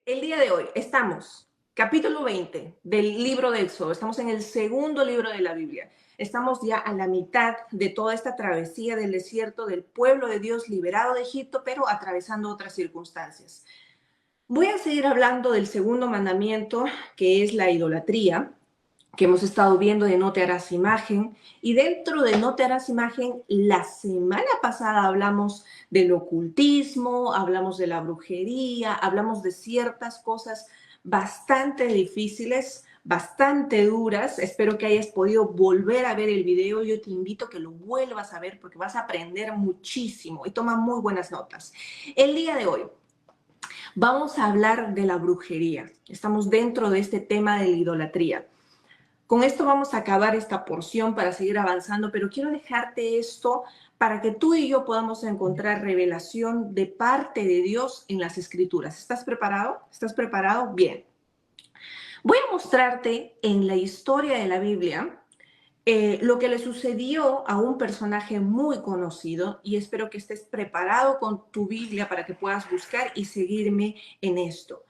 El día de hoy estamos, capítulo 20 del libro de Éxodo, estamos en el segundo libro de la Biblia. Estamos ya a la mitad de toda esta travesía del desierto del pueblo de Dios liberado de Egipto, pero atravesando otras circunstancias. Voy a seguir hablando del segundo mandamiento, que es la idolatría, que hemos estado viendo de no te harás imagen. Y dentro de no te harás imagen, la semana pasada hablamos del ocultismo, hablamos de la brujería, hablamos de ciertas cosas bastante difíciles, bastante duras. Espero que hayas podido volver a ver el video. Yo te invito a que lo vuelvas a ver porque vas a aprender muchísimo y toma muy buenas notas. El día de hoy vamos a hablar de la brujería. Estamos dentro de este tema de la idolatría. Con esto vamos a acabar esta porción para seguir avanzando, pero quiero dejarte esto para que tú y yo podamos encontrar revelación de parte de Dios en las Escrituras. ¿Estás preparado? ¿Estás preparado? Bien. Voy a mostrarte en la historia de la Biblia lo que le sucedió a un personaje muy conocido y espero que estés preparado con tu Biblia para que puedas buscar y seguirme en esto.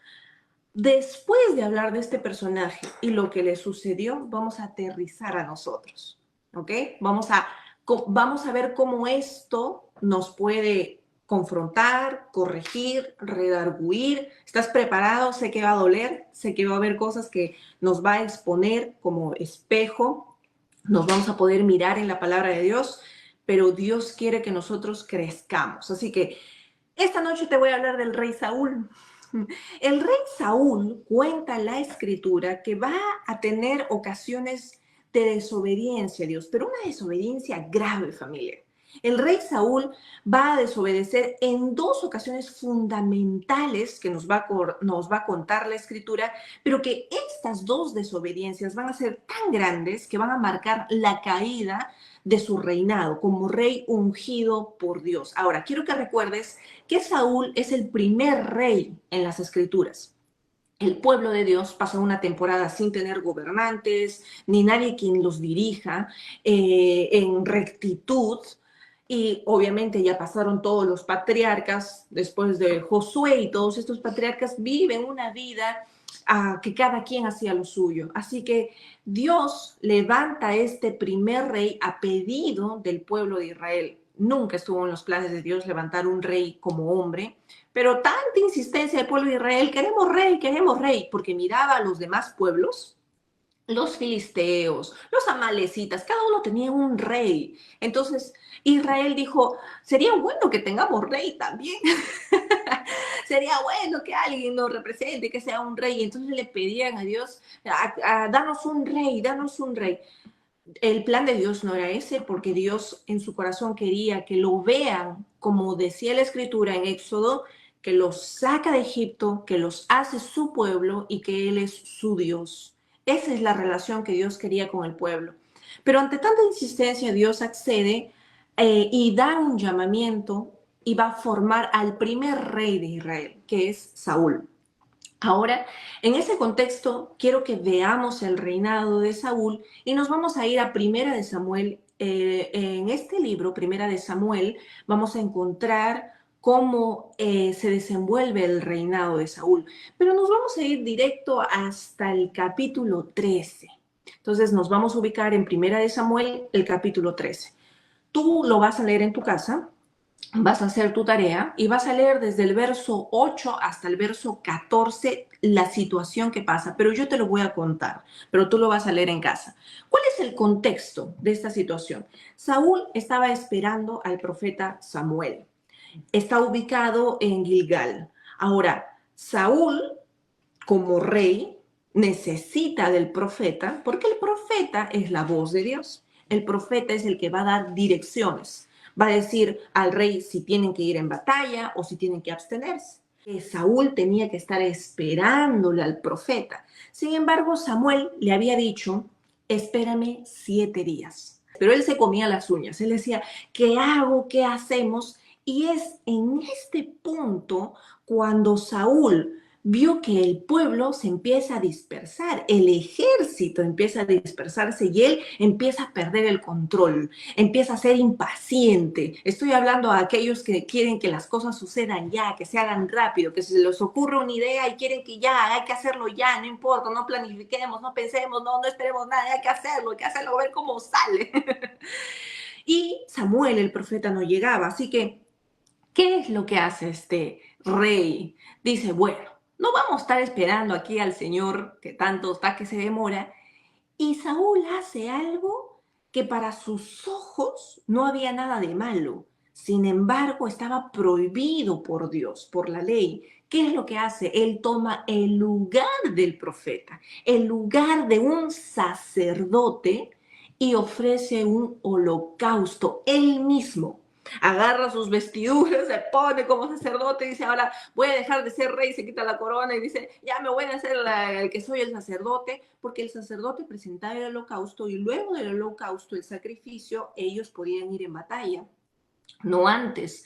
Después de hablar de este personaje y lo que le sucedió, vamos a aterrizar a nosotros, ¿ok? Vamos a ver cómo esto nos puede confrontar, corregir, redarguir. ¿Estás preparado? Sé que va a doler, sé que va a haber cosas que nos va a exponer como espejo, nos vamos a poder mirar en la palabra de Dios, pero Dios quiere que nosotros crezcamos. Así que esta noche te voy a hablar del rey Saúl. El rey Saúl cuenta en la escritura que va a tener ocasiones de desobediencia a Dios, pero una desobediencia grave, familia. El rey Saúl va a desobedecer en dos ocasiones fundamentales que nos va a contar la escritura, pero que estas dos desobediencias van a ser tan grandes que van a marcar la caída de su reinado como rey ungido por Dios. Ahora, quiero que recuerdes que Saúl es el primer rey en las escrituras. El pueblo de Dios pasó una temporada sin tener gobernantes, ni nadie quien los dirija en rectitud. Y obviamente ya pasaron todos los patriarcas, después de Josué y todos estos patriarcas viven una vida que cada quien hacía lo suyo. Así que Dios levanta a este primer rey a pedido del pueblo de Israel. Nunca estuvo en los planes de Dios levantar un rey como hombre, pero tanta insistencia del pueblo de Israel, queremos rey, porque miraba a los demás pueblos, los filisteos, los amalecitas, cada uno tenía un rey. Entonces Israel dijo, sería bueno que tengamos rey también. Sería bueno que alguien nos represente, que sea un rey. Entonces le pedían a Dios, danos un rey, danos un rey. El plan de Dios no era ese, porque Dios en su corazón quería que lo vean, como decía la escritura en Éxodo, que los saca de Egipto, que los hace su pueblo y que Él es su Dios. Esa es la relación que Dios quería con el pueblo. Pero ante tanta insistencia, Dios accede y da un llamamiento y va a formar al primer rey de Israel, que es Saúl. Ahora, en ese contexto, quiero que veamos el reinado de Saúl y nos vamos a ir a Primera de Samuel. En este libro, Primera de Samuel, vamos a encontrar cómo se desenvuelve el reinado de Saúl. Pero nos vamos a ir directo hasta el capítulo 13. Entonces nos vamos a ubicar en Primera de Samuel, el capítulo 13. Tú lo vas a leer en tu casa, vas a hacer tu tarea y vas a leer desde el verso 8 hasta el verso 14 la situación que pasa, pero yo te lo voy a contar, pero tú lo vas a leer en casa. ¿Cuál es el contexto de esta situación? Saúl estaba esperando al profeta Samuel. Está ubicado en Gilgal. Ahora, Saúl, como rey, necesita del profeta porque el profeta es la voz de Dios. El profeta es el que va a dar direcciones. Va a decir al rey si tienen que ir en batalla o si tienen que abstenerse. Saúl tenía que estar esperándole al profeta. Sin embargo, Samuel le había dicho, espérame 7 días. Pero él se comía las uñas. Él decía, ¿qué hago? ¿Qué hacemos? Y es en este punto cuando Saúl vio que el pueblo se empieza a dispersar, el ejército empieza a dispersarse y él empieza a perder el control, empieza a ser impaciente. Estoy hablando a aquellos que quieren que las cosas sucedan ya, que se hagan rápido, que se les ocurra una idea y quieren que ya, hay que hacerlo ya, no importa, no planifiquemos, no pensemos, no esperemos nada, hay que hacerlo, ver cómo sale. Y Samuel, el profeta, no llegaba, así que ¿qué es lo que hace este rey? Dice, bueno, no vamos a estar esperando aquí al Señor que tanto está que se demora. Y Saúl hace algo que para sus ojos no había nada de malo. Sin embargo, estaba prohibido por Dios, por la ley. ¿Qué es lo que hace? Él toma el lugar del profeta, el lugar de un sacerdote y ofrece un holocausto él mismo. Agarra sus vestiduras, se pone como sacerdote y dice, ahora voy a dejar de ser rey, se quita la corona y dice, ya me voy a hacer el que soy el sacerdote, porque el sacerdote presentaba el holocausto y luego del holocausto, el sacrificio, ellos podían ir en batalla, no antes.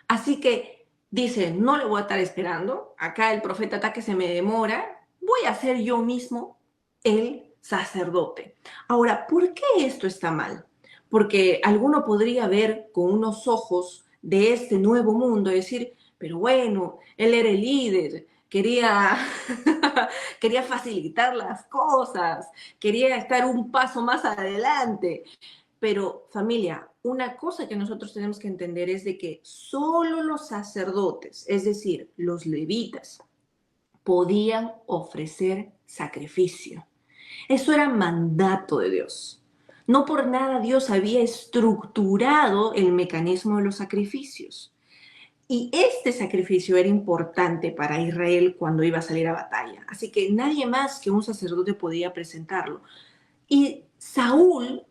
Así que dice, no le voy a estar esperando, acá el profeta está que se me demora, voy a ser yo mismo el sacerdote. Ahora, ¿por qué esto está mal? Porque alguno podría ver con unos ojos de este nuevo mundo y decir, pero bueno, él era el líder, quería, quería facilitar las cosas, quería estar un paso más adelante. Pero familia, una cosa que nosotros tenemos que entender es de que solo los sacerdotes, es decir, los levitas, podían ofrecer sacrificio. Eso era mandato de Dios. No por nada Dios había estructurado el mecanismo de los sacrificios. Y este sacrificio era importante para Israel cuando iba a salir a batalla. Así que nadie más que un sacerdote podía presentarlo. Y Saúl,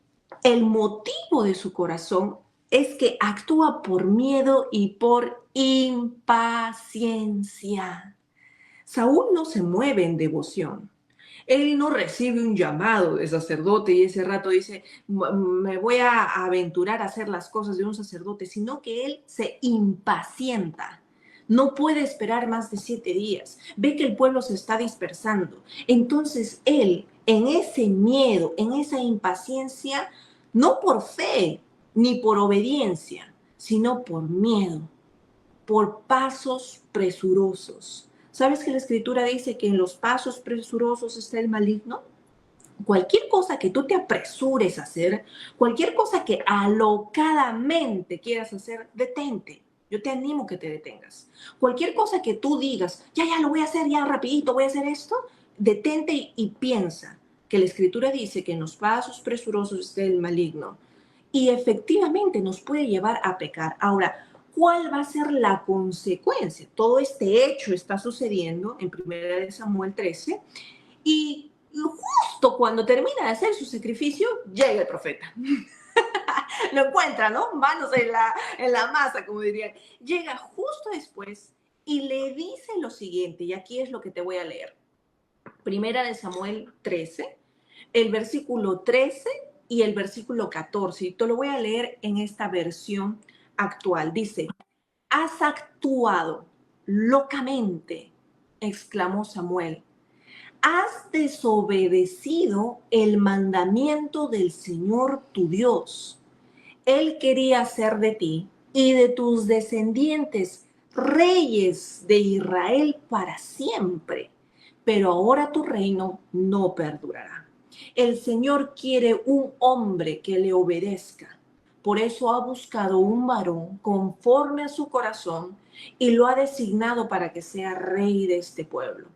el motivo de su corazón es que actúa por miedo y por impaciencia. Saúl no se mueve en devoción. Él no recibe un llamado de sacerdote y ese rato dice, me voy a aventurar a hacer las cosas de un sacerdote, sino que él se impacienta. No puede esperar más de 7 días. Ve que el pueblo se está dispersando. Entonces él, en ese miedo, en esa impaciencia, no por fe ni por obediencia, sino por miedo, por pasos presurosos. ¿Sabes que la escritura dice que en los pasos presurosos está el maligno? Cualquier cosa que tú te apresures a hacer, cualquier cosa que alocadamente quieras hacer, detente. Yo te animo que te detengas. Cualquier cosa que tú digas, ya lo voy a hacer, ya rapidito voy a hacer esto, detente y piensa que la escritura dice que en los pasos presurosos está el maligno y efectivamente nos puede llevar a pecar. Ahora, ¿cuál va a ser la consecuencia? Todo este hecho está sucediendo en 1 Samuel 13 y justo cuando termina de hacer su sacrificio, llega el profeta. Lo encuentra, ¿no? Manos en la masa, como dirían. Llega justo después y le dice lo siguiente, y aquí es lo que te voy a leer. 1 Samuel 13, el versículo 13 y el versículo 14. Y te lo voy a leer en esta versión actual. Dice, has actuado locamente, exclamó Samuel. Has desobedecido el mandamiento del Señor tu Dios. Él quería hacer de ti y de tus descendientes reyes de Israel para siempre, pero ahora tu reino no perdurará. El Señor quiere un hombre que le obedezca. Por eso ha buscado un varón conforme a su corazón y lo ha designado para que sea rey de este pueblo.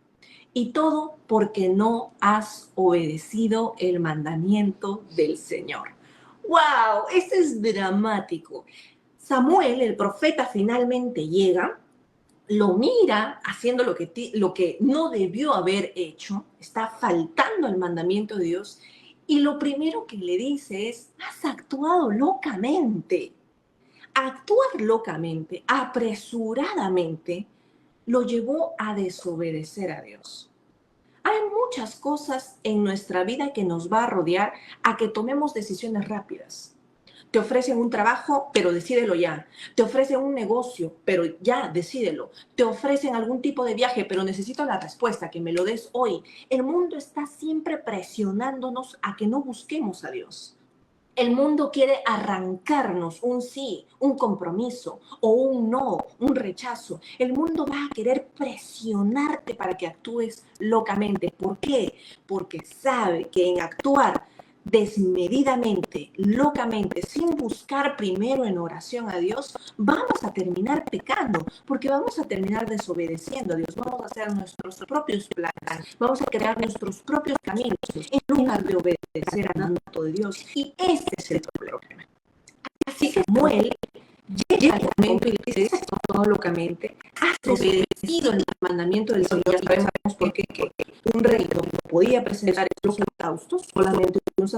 Y todo porque no has obedecido el mandamiento del Señor. ¡Wow! Esto es dramático. Samuel, el profeta, finalmente llega, lo mira haciendo lo que no debió haber hecho, está faltando al mandamiento de Dios, y lo primero que le dice es, has actuado locamente. Actuar locamente, apresuradamente, lo llevó a desobedecer a Dios. Hay muchas cosas en nuestra vida que nos va a rodear a que tomemos decisiones rápidas. Te ofrecen un trabajo, pero decídelo ya. Te ofrecen un negocio, pero ya, decídelo. Te ofrecen algún tipo de viaje, pero necesito la respuesta, que me lo des hoy. El mundo está siempre presionándonos a que no busquemos a Dios. El mundo quiere arrancarnos un sí, un compromiso o un no, un rechazo. El mundo va a querer presionarte para que actúes locamente. ¿Por qué? Porque sabe que en actuar desmedidamente, locamente, sin buscar primero en oración a Dios, vamos a terminar pecando, porque vamos a terminar desobedeciendo a Dios, vamos a hacer nuestros propios planes, vamos a crear nuestros propios caminos, en lugar de obedecer al mandato de Dios. Y este es el problema. Así que Samuel llega al momento y le dice, esto todo locamente, has desobedecido el mandamiento del Señor. Ya sabemos por qué, que un rey no podía presentar estos holocaustos, solamente un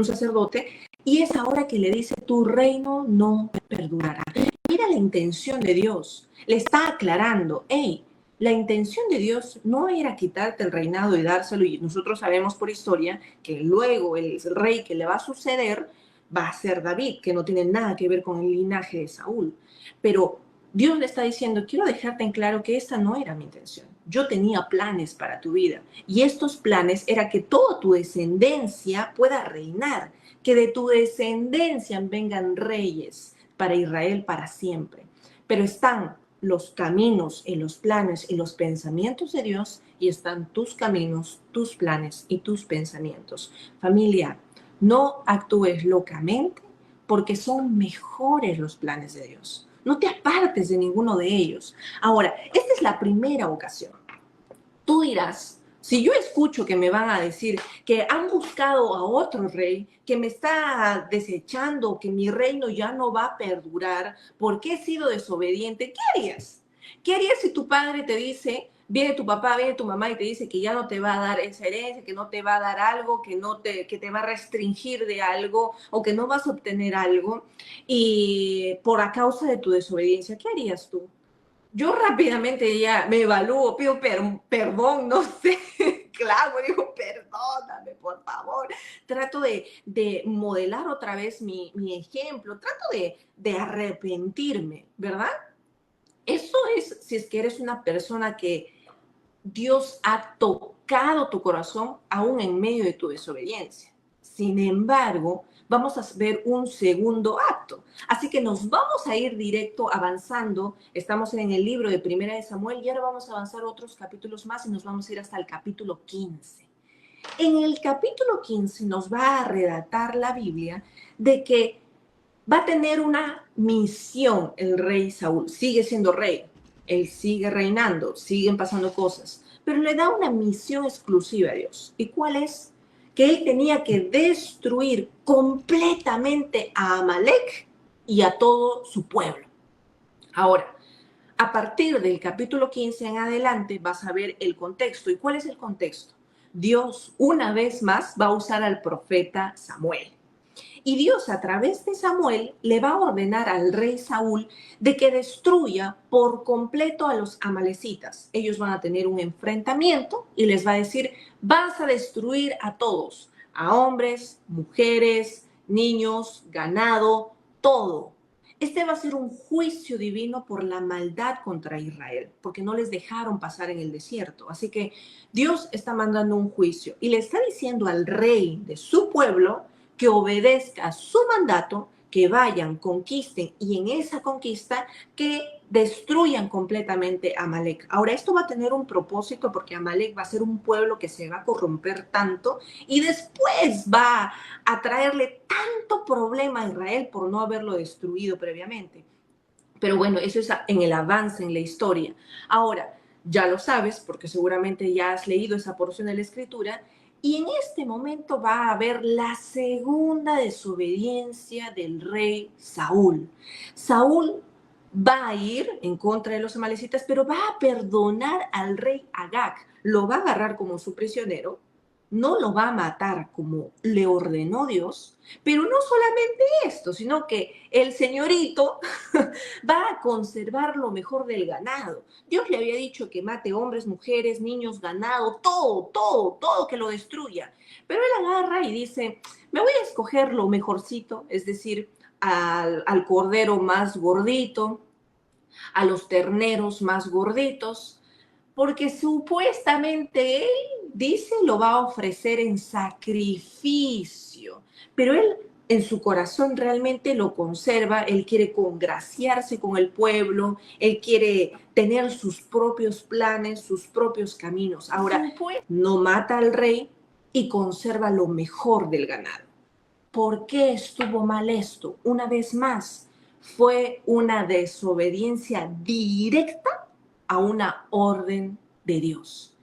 sacerdote, y es ahora que le dice, tu reino no perdurará. Mira la intención de Dios, le está aclarando, hey, la intención de Dios no era quitarte el reinado y dárselo, y nosotros sabemos por historia que luego el rey que le va a suceder va a ser David, que no tiene nada que ver con el linaje de Saúl. Pero Dios le está diciendo, quiero dejarte en claro que esta no era mi intención. Yo tenía planes para tu vida y estos planes era que toda tu descendencia pueda reinar, que de tu descendencia vengan reyes para Israel para siempre. Pero están los caminos y los planes y los pensamientos de Dios y están tus caminos, tus planes y tus pensamientos. Familia, no actúes locamente porque son mejores los planes de Dios. No te apartes de ninguno de ellos. Ahora, esta es la primera ocasión. Tú dirás, si yo escucho que me van a decir que han buscado a otro rey, que me está desechando, que mi reino ya no va a perdurar porque he sido desobediente, ¿qué harías? ¿Qué harías si tu padre te dice, viene tu papá, viene tu mamá y te dice que ya no te va a dar esa herencia, que no te va a dar algo, que te va a restringir de algo o que no vas a obtener algo y por a causa de tu desobediencia, ¿qué harías tú? Yo rápidamente ya me evalúo, pido perdón, no sé, claro, digo, perdóname, por favor. Trato de modelar otra vez mi ejemplo, trato de arrepentirme, ¿verdad? Eso es si es que eres una persona que Dios ha tocado tu corazón aún en medio de tu desobediencia. Sin embargo, vamos a ver un segundo acto. Así que nos vamos a ir directo avanzando. Estamos en el libro de Primera de Samuel y ahora vamos a avanzar otros capítulos más y nos vamos a ir hasta el capítulo 15. En el capítulo 15 nos va a redactar la Biblia de que va a tener una misión el rey Saúl. Sigue siendo rey, él sigue reinando, siguen pasando cosas, pero le da una misión exclusiva a Dios. ¿Y cuál es? Que él tenía que destruir completamente a Amalek y a todo su pueblo. Ahora, a partir del capítulo 15 en adelante vas a ver el contexto. ¿Y cuál es el contexto? Dios, una vez más, va a usar al profeta Samuel. Y Dios a través de Samuel le va a ordenar al rey Saúl de que destruya por completo a los amalecitas. Ellos van a tener un enfrentamiento y les va a decir, vas a destruir a todos, a hombres, mujeres, niños, ganado, todo. Este va a ser un juicio divino por la maldad contra Israel, porque no les dejaron pasar en el desierto. Así que Dios está mandando un juicio y le está diciendo al rey de su pueblo que obedezca su mandato, que vayan, conquisten y en esa conquista que destruyan completamente a Amalek. Ahora, esto va a tener un propósito porque Amalek va a ser un pueblo que se va a corromper tanto y después va a traerle tanto problema a Israel por no haberlo destruido previamente. Pero bueno, eso es en el avance, en la historia. Ahora, ya lo sabes porque seguramente ya has leído esa porción de la escritura. Y en este momento va a haber la segunda desobediencia del rey Saúl. Saúl va a ir en contra de los amalecitas, pero va a perdonar al rey Agag. Lo va a agarrar como su prisionero, no lo va a matar como le ordenó Dios, pero no solamente esto, sino que el señorito va a conservar lo mejor del ganado. Dios le había dicho que mate hombres, mujeres, niños, ganado, todo, que lo destruya. Pero él agarra y dice, me voy a escoger lo mejorcito, es decir, al cordero más gordito, a los terneros más gorditos, porque supuestamente él dice lo va a ofrecer en sacrificio, pero él en su corazón realmente lo conserva, él quiere congraciarse con el pueblo, él quiere tener sus propios planes, sus propios caminos. Ahora, no mata al rey y conserva lo mejor del ganado. ¿Por qué estuvo mal esto? Una vez más, fue una desobediencia directa a una orden de Dios.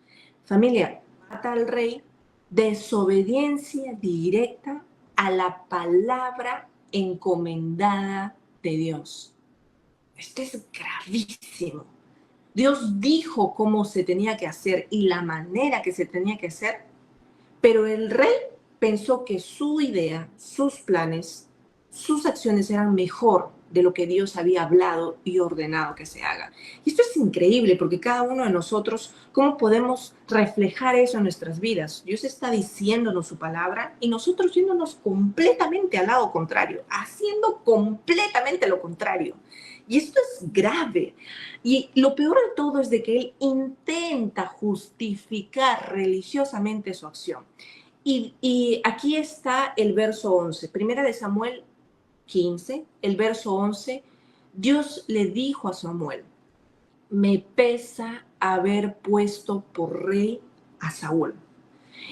Familia, mata al rey, desobediencia directa a la palabra encomendada de Dios. Esto es gravísimo. Dios dijo cómo se tenía que hacer y la manera que se tenía que hacer, pero el rey pensó que su idea, sus planes, sus acciones eran mejor de lo que Dios había hablado y ordenado que se haga. Y esto es increíble porque cada uno de nosotros, ¿cómo podemos reflejar eso en nuestras vidas? Dios está diciéndonos su palabra y nosotros yéndonos completamente al lado contrario, haciendo completamente lo contrario. Y esto es grave. Y lo peor de todo es de que él intenta justificar religiosamente su acción. Y aquí está el verso 11, primera de Samuel 15, el verso 11, Dios le dijo a Samuel, me pesa haber puesto por rey a Saúl.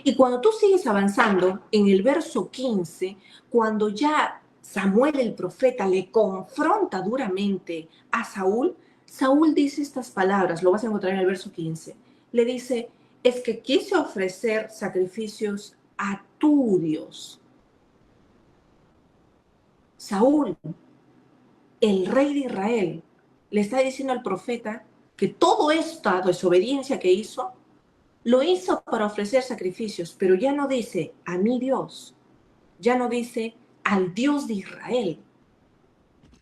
Y cuando tú sigues avanzando, en el verso 15, cuando ya Samuel el profeta le confronta duramente a Saúl, Saúl dice estas palabras, lo vas a encontrar en el verso 15, le dice, es que quise ofrecer sacrificios a tu Dios. Saúl, el rey de Israel, le está diciendo al profeta que toda esta desobediencia que hizo, lo hizo para ofrecer sacrificios, pero ya no dice a mi Dios, ya no dice al Dios de Israel,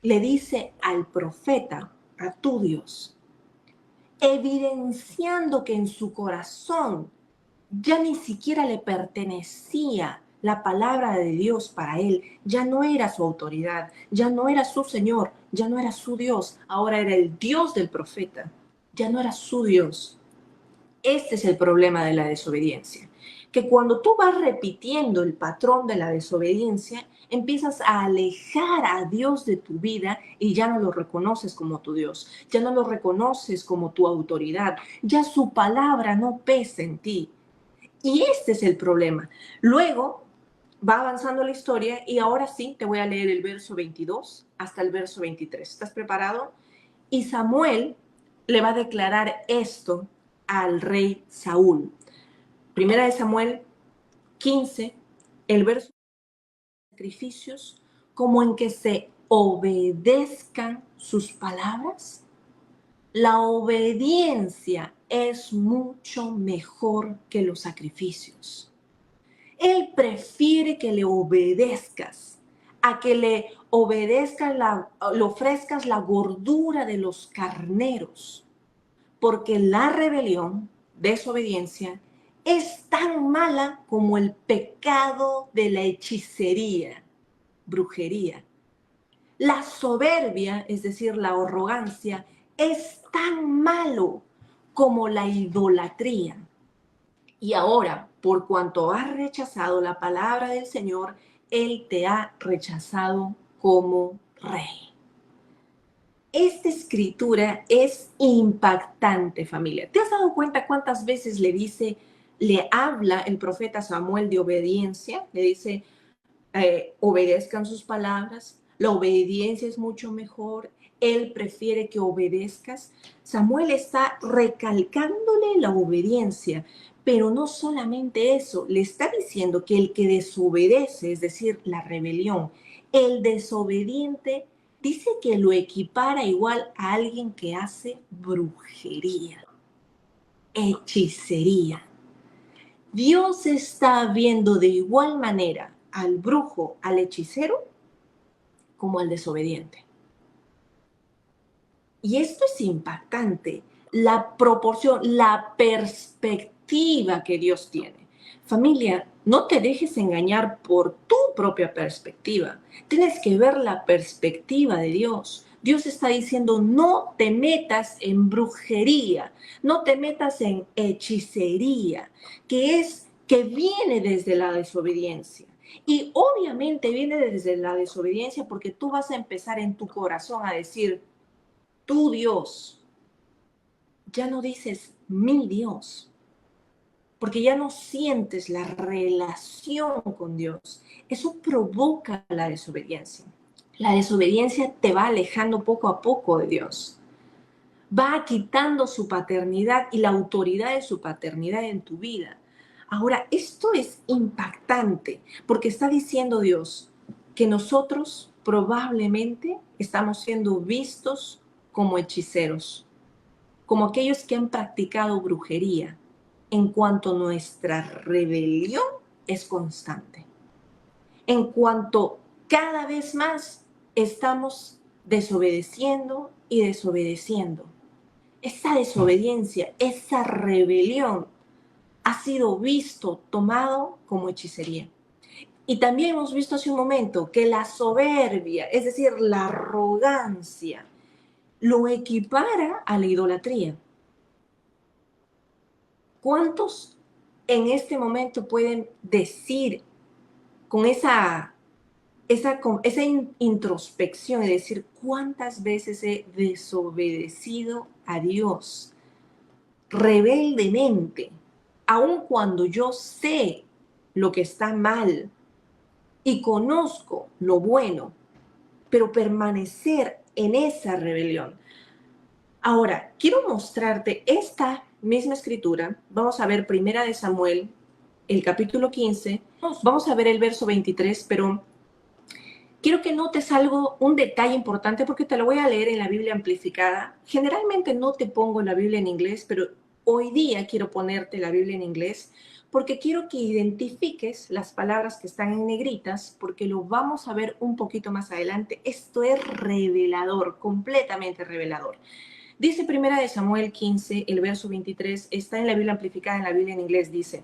le dice al profeta, a tu Dios, evidenciando que en su corazón ya ni siquiera le pertenecía la palabra de Dios para él, ya no era su autoridad, ya no era su Señor, ya no era su Dios, ahora era el Dios del profeta, ya no era su Dios. Este es el problema de la desobediencia, que cuando tú vas repitiendo el patrón de la desobediencia, empiezas a alejar a Dios de tu vida y ya no lo reconoces como tu Dios, ya no lo reconoces como tu autoridad, ya su palabra no pesa en ti. Y este es el problema. Luego va avanzando la historia y ahora sí te voy a leer el verso 22 hasta el verso 23. ¿Estás preparado? Y Samuel le va a declarar esto al rey Saúl. Primera de Samuel 15, el verso de sacrificios, como en que se obedezcan sus palabras. La obediencia es mucho mejor que los sacrificios. Él prefiere que le obedezcas, a que le obedezcas, le ofrezcas la gordura de los carneros, porque la rebelión, desobediencia, es tan mala como el pecado de la hechicería, brujería. La soberbia, es decir, la arrogancia, es tan malo como la idolatría. Y ahora, por cuanto has rechazado la palabra del Señor, Él te ha rechazado como rey. Esta escritura es impactante, familia. ¿Te has dado cuenta cuántas veces le habla el profeta Samuel de obediencia? Le dice, obedezcan sus palabras, la obediencia es mucho mejor, él prefiere que obedezcas. Samuel está recalcándole la obediencia, pero no solamente eso, le está diciendo que el que desobedece, es decir, la rebelión, el desobediente, dice que lo equipara igual a alguien que hace brujería, hechicería. Dios está viendo de igual manera al brujo, al hechicero, como al desobediente. Y esto es impactante, la proporción, la perspectiva que Dios tiene. Familia, no te dejes engañar por tu propia perspectiva. Tienes que ver la perspectiva de Dios. Dios está diciendo, no te metas en brujería, no te metas en hechicería, que viene desde la desobediencia. Y obviamente viene desde la desobediencia porque tú vas a empezar en tu corazón a decir, tu Dios, ya no dices mi Dios, porque ya no sientes la relación con Dios. Eso provoca la desobediencia. La desobediencia te va alejando poco a poco de Dios. Va quitando su paternidad y la autoridad de su paternidad en tu vida. Ahora, esto es impactante porque está diciendo Dios que nosotros probablemente estamos siendo vistos como hechiceros, como aquellos que han practicado brujería, en cuanto nuestra rebelión es constante, en cuanto cada vez más estamos desobedeciendo y desobedeciendo. Esa desobediencia, esa rebelión ha sido visto, tomado como hechicería. Y también hemos visto hace un momento que la soberbia, es decir, la arrogancia, lo equipara a la idolatría. ¿Cuántos en este momento pueden decir con esa introspección y decir cuántas veces he desobedecido a Dios rebeldemente, aun cuando yo sé lo que está mal y conozco lo bueno, pero permanecer en esa rebelión? Ahora, quiero mostrarte esta misma escritura. Vamos a ver Primera de Samuel, el capítulo 15. Vamos a ver el verso 23, pero quiero que notes un detalle importante porque te lo voy a leer en la Biblia amplificada. Generalmente no te pongo la Biblia en inglés, pero hoy día quiero ponerte la Biblia en inglés porque quiero que identifiques las palabras que están en negritas, porque lo vamos a ver un poquito más adelante. Esto es revelador, completamente revelador. Dice Primera de Samuel 15, el verso 23, está en la Biblia amplificada, en la Biblia en inglés, dice,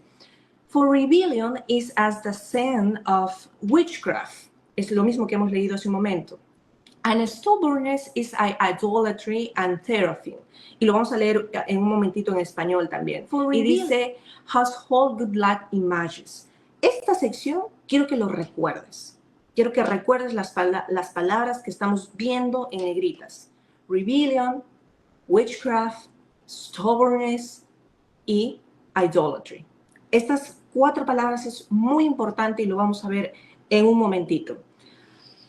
For rebellion is as the sin of witchcraft. Es lo mismo que hemos leído hace un momento. And stubbornness is idolatry and therapy. Y lo vamos a leer en un momentito en español también. Y dice, household good luck images. Esta sección quiero que lo recuerdes. Quiero que recuerdes las palabras que estamos viendo en negritas. Rebellion, witchcraft, stubbornness y idolatry. Estas 4 palabras es muy importante y lo vamos a ver en un momentito.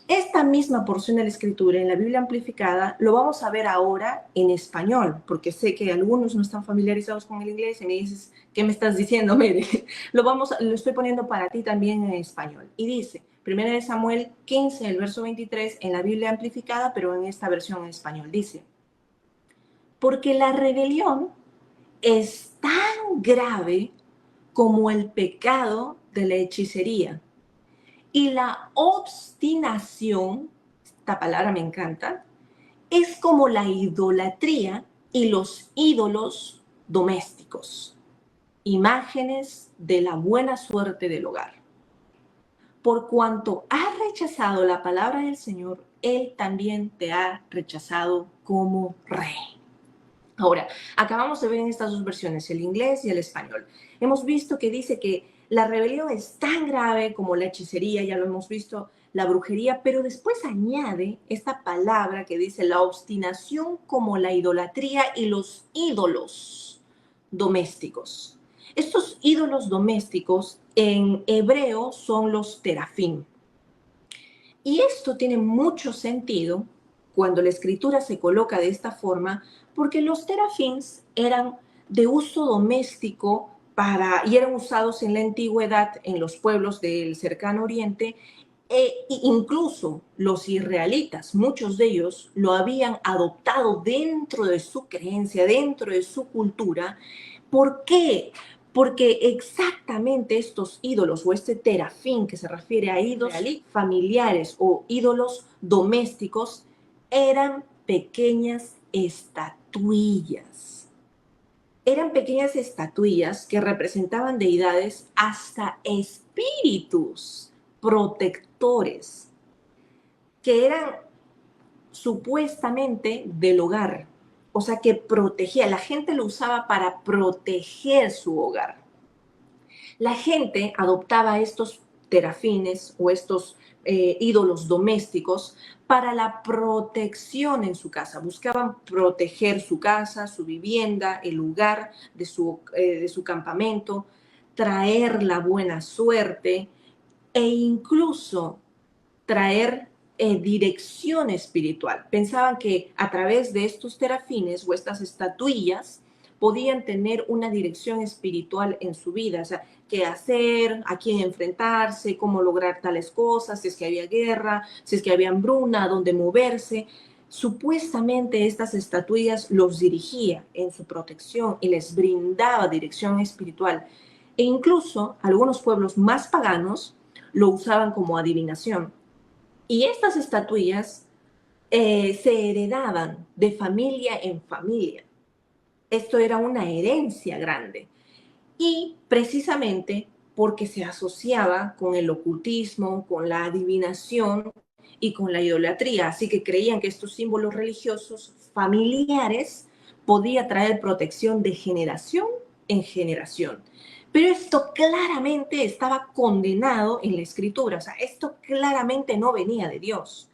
Esta misma porción de la escritura en la Biblia amplificada lo vamos a ver ahora en español, porque sé que algunos no están familiarizados con el inglés y me dices, ¿qué me estás diciendo, Mary? Lo estoy poniendo para ti también en español. Y dice, 1 Samuel 15, el verso 23, en la Biblia amplificada, pero en esta versión en español, dice, porque la rebelión es tan grave como el pecado de la hechicería. Y la obstinación, esta palabra me encanta, es como la idolatría y los ídolos domésticos, imágenes de la buena suerte del hogar. Por cuanto has rechazado la palabra del Señor, Él también te ha rechazado como rey. Ahora, acabamos de ver en estas 2 versiones, el inglés y el español. Hemos visto que dice que la rebelión es tan grave como la hechicería, ya lo hemos visto, la brujería, pero después añade esta palabra que dice la obstinación como la idolatría y los ídolos domésticos. Estos ídolos domésticos en hebreo son los terafim. Y esto tiene mucho sentido cuando la escritura se coloca de esta forma, porque los terafins eran de uso doméstico y eran usados en la antigüedad en los pueblos del cercano oriente, e incluso los israelitas, muchos de ellos lo habían adoptado dentro de su creencia, dentro de su cultura. ¿Por qué? Porque exactamente estos ídolos o este terafín que se refiere a ídolos familiares o ídolos domésticos eran pequeñas estatuillas. Eran pequeñas estatuillas que representaban deidades, hasta espíritus protectores, que eran supuestamente del hogar. O sea, que protegía, la gente lo usaba para proteger su hogar. La gente adoptaba estos terafines o estos ídolos domésticos para la protección en su casa. Buscaban proteger su casa, su vivienda, el lugar de su campamento, traer la buena suerte e incluso traer dirección espiritual. Pensaban que a través de estos terafines o estas estatuillas podían tener una dirección espiritual en su vida, o sea, qué hacer, a quién enfrentarse, cómo lograr tales cosas, si es que había guerra, si es que había hambruna, a dónde moverse. Supuestamente estas estatuillas los dirigía en su protección y les brindaba dirección espiritual. E incluso algunos pueblos más paganos lo usaban como adivinación. Y estas estatuillas se heredaban de familia en familia. Esto era una herencia grande. Y precisamente porque se asociaba con el ocultismo, con la adivinación y con la idolatría. Así que creían que estos símbolos religiosos familiares podía traer protección de generación en generación. Pero esto claramente estaba condenado en la escritura. O sea, esto claramente no venía de Dios.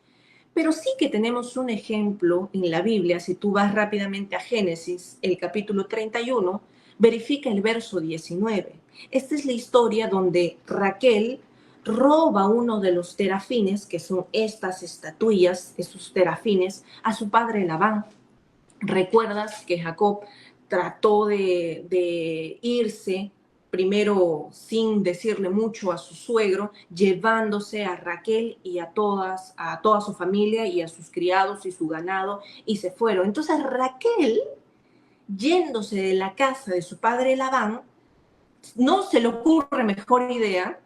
Pero sí que tenemos un ejemplo en la Biblia. Si tú vas rápidamente a Génesis, el capítulo 31, verifica el verso 19. Esta es la historia donde Raquel roba uno de los terafines, que son estas estatuillas, esos terafines, a su padre Labán. ¿Recuerdas que Jacob trató de irse primero sin decirle mucho a su suegro, llevándose a Raquel y a toda su familia y a sus criados y su ganado, y se fueron? Entonces Raquel, yéndose de la casa de su padre Labán, no se le ocurre mejor idea.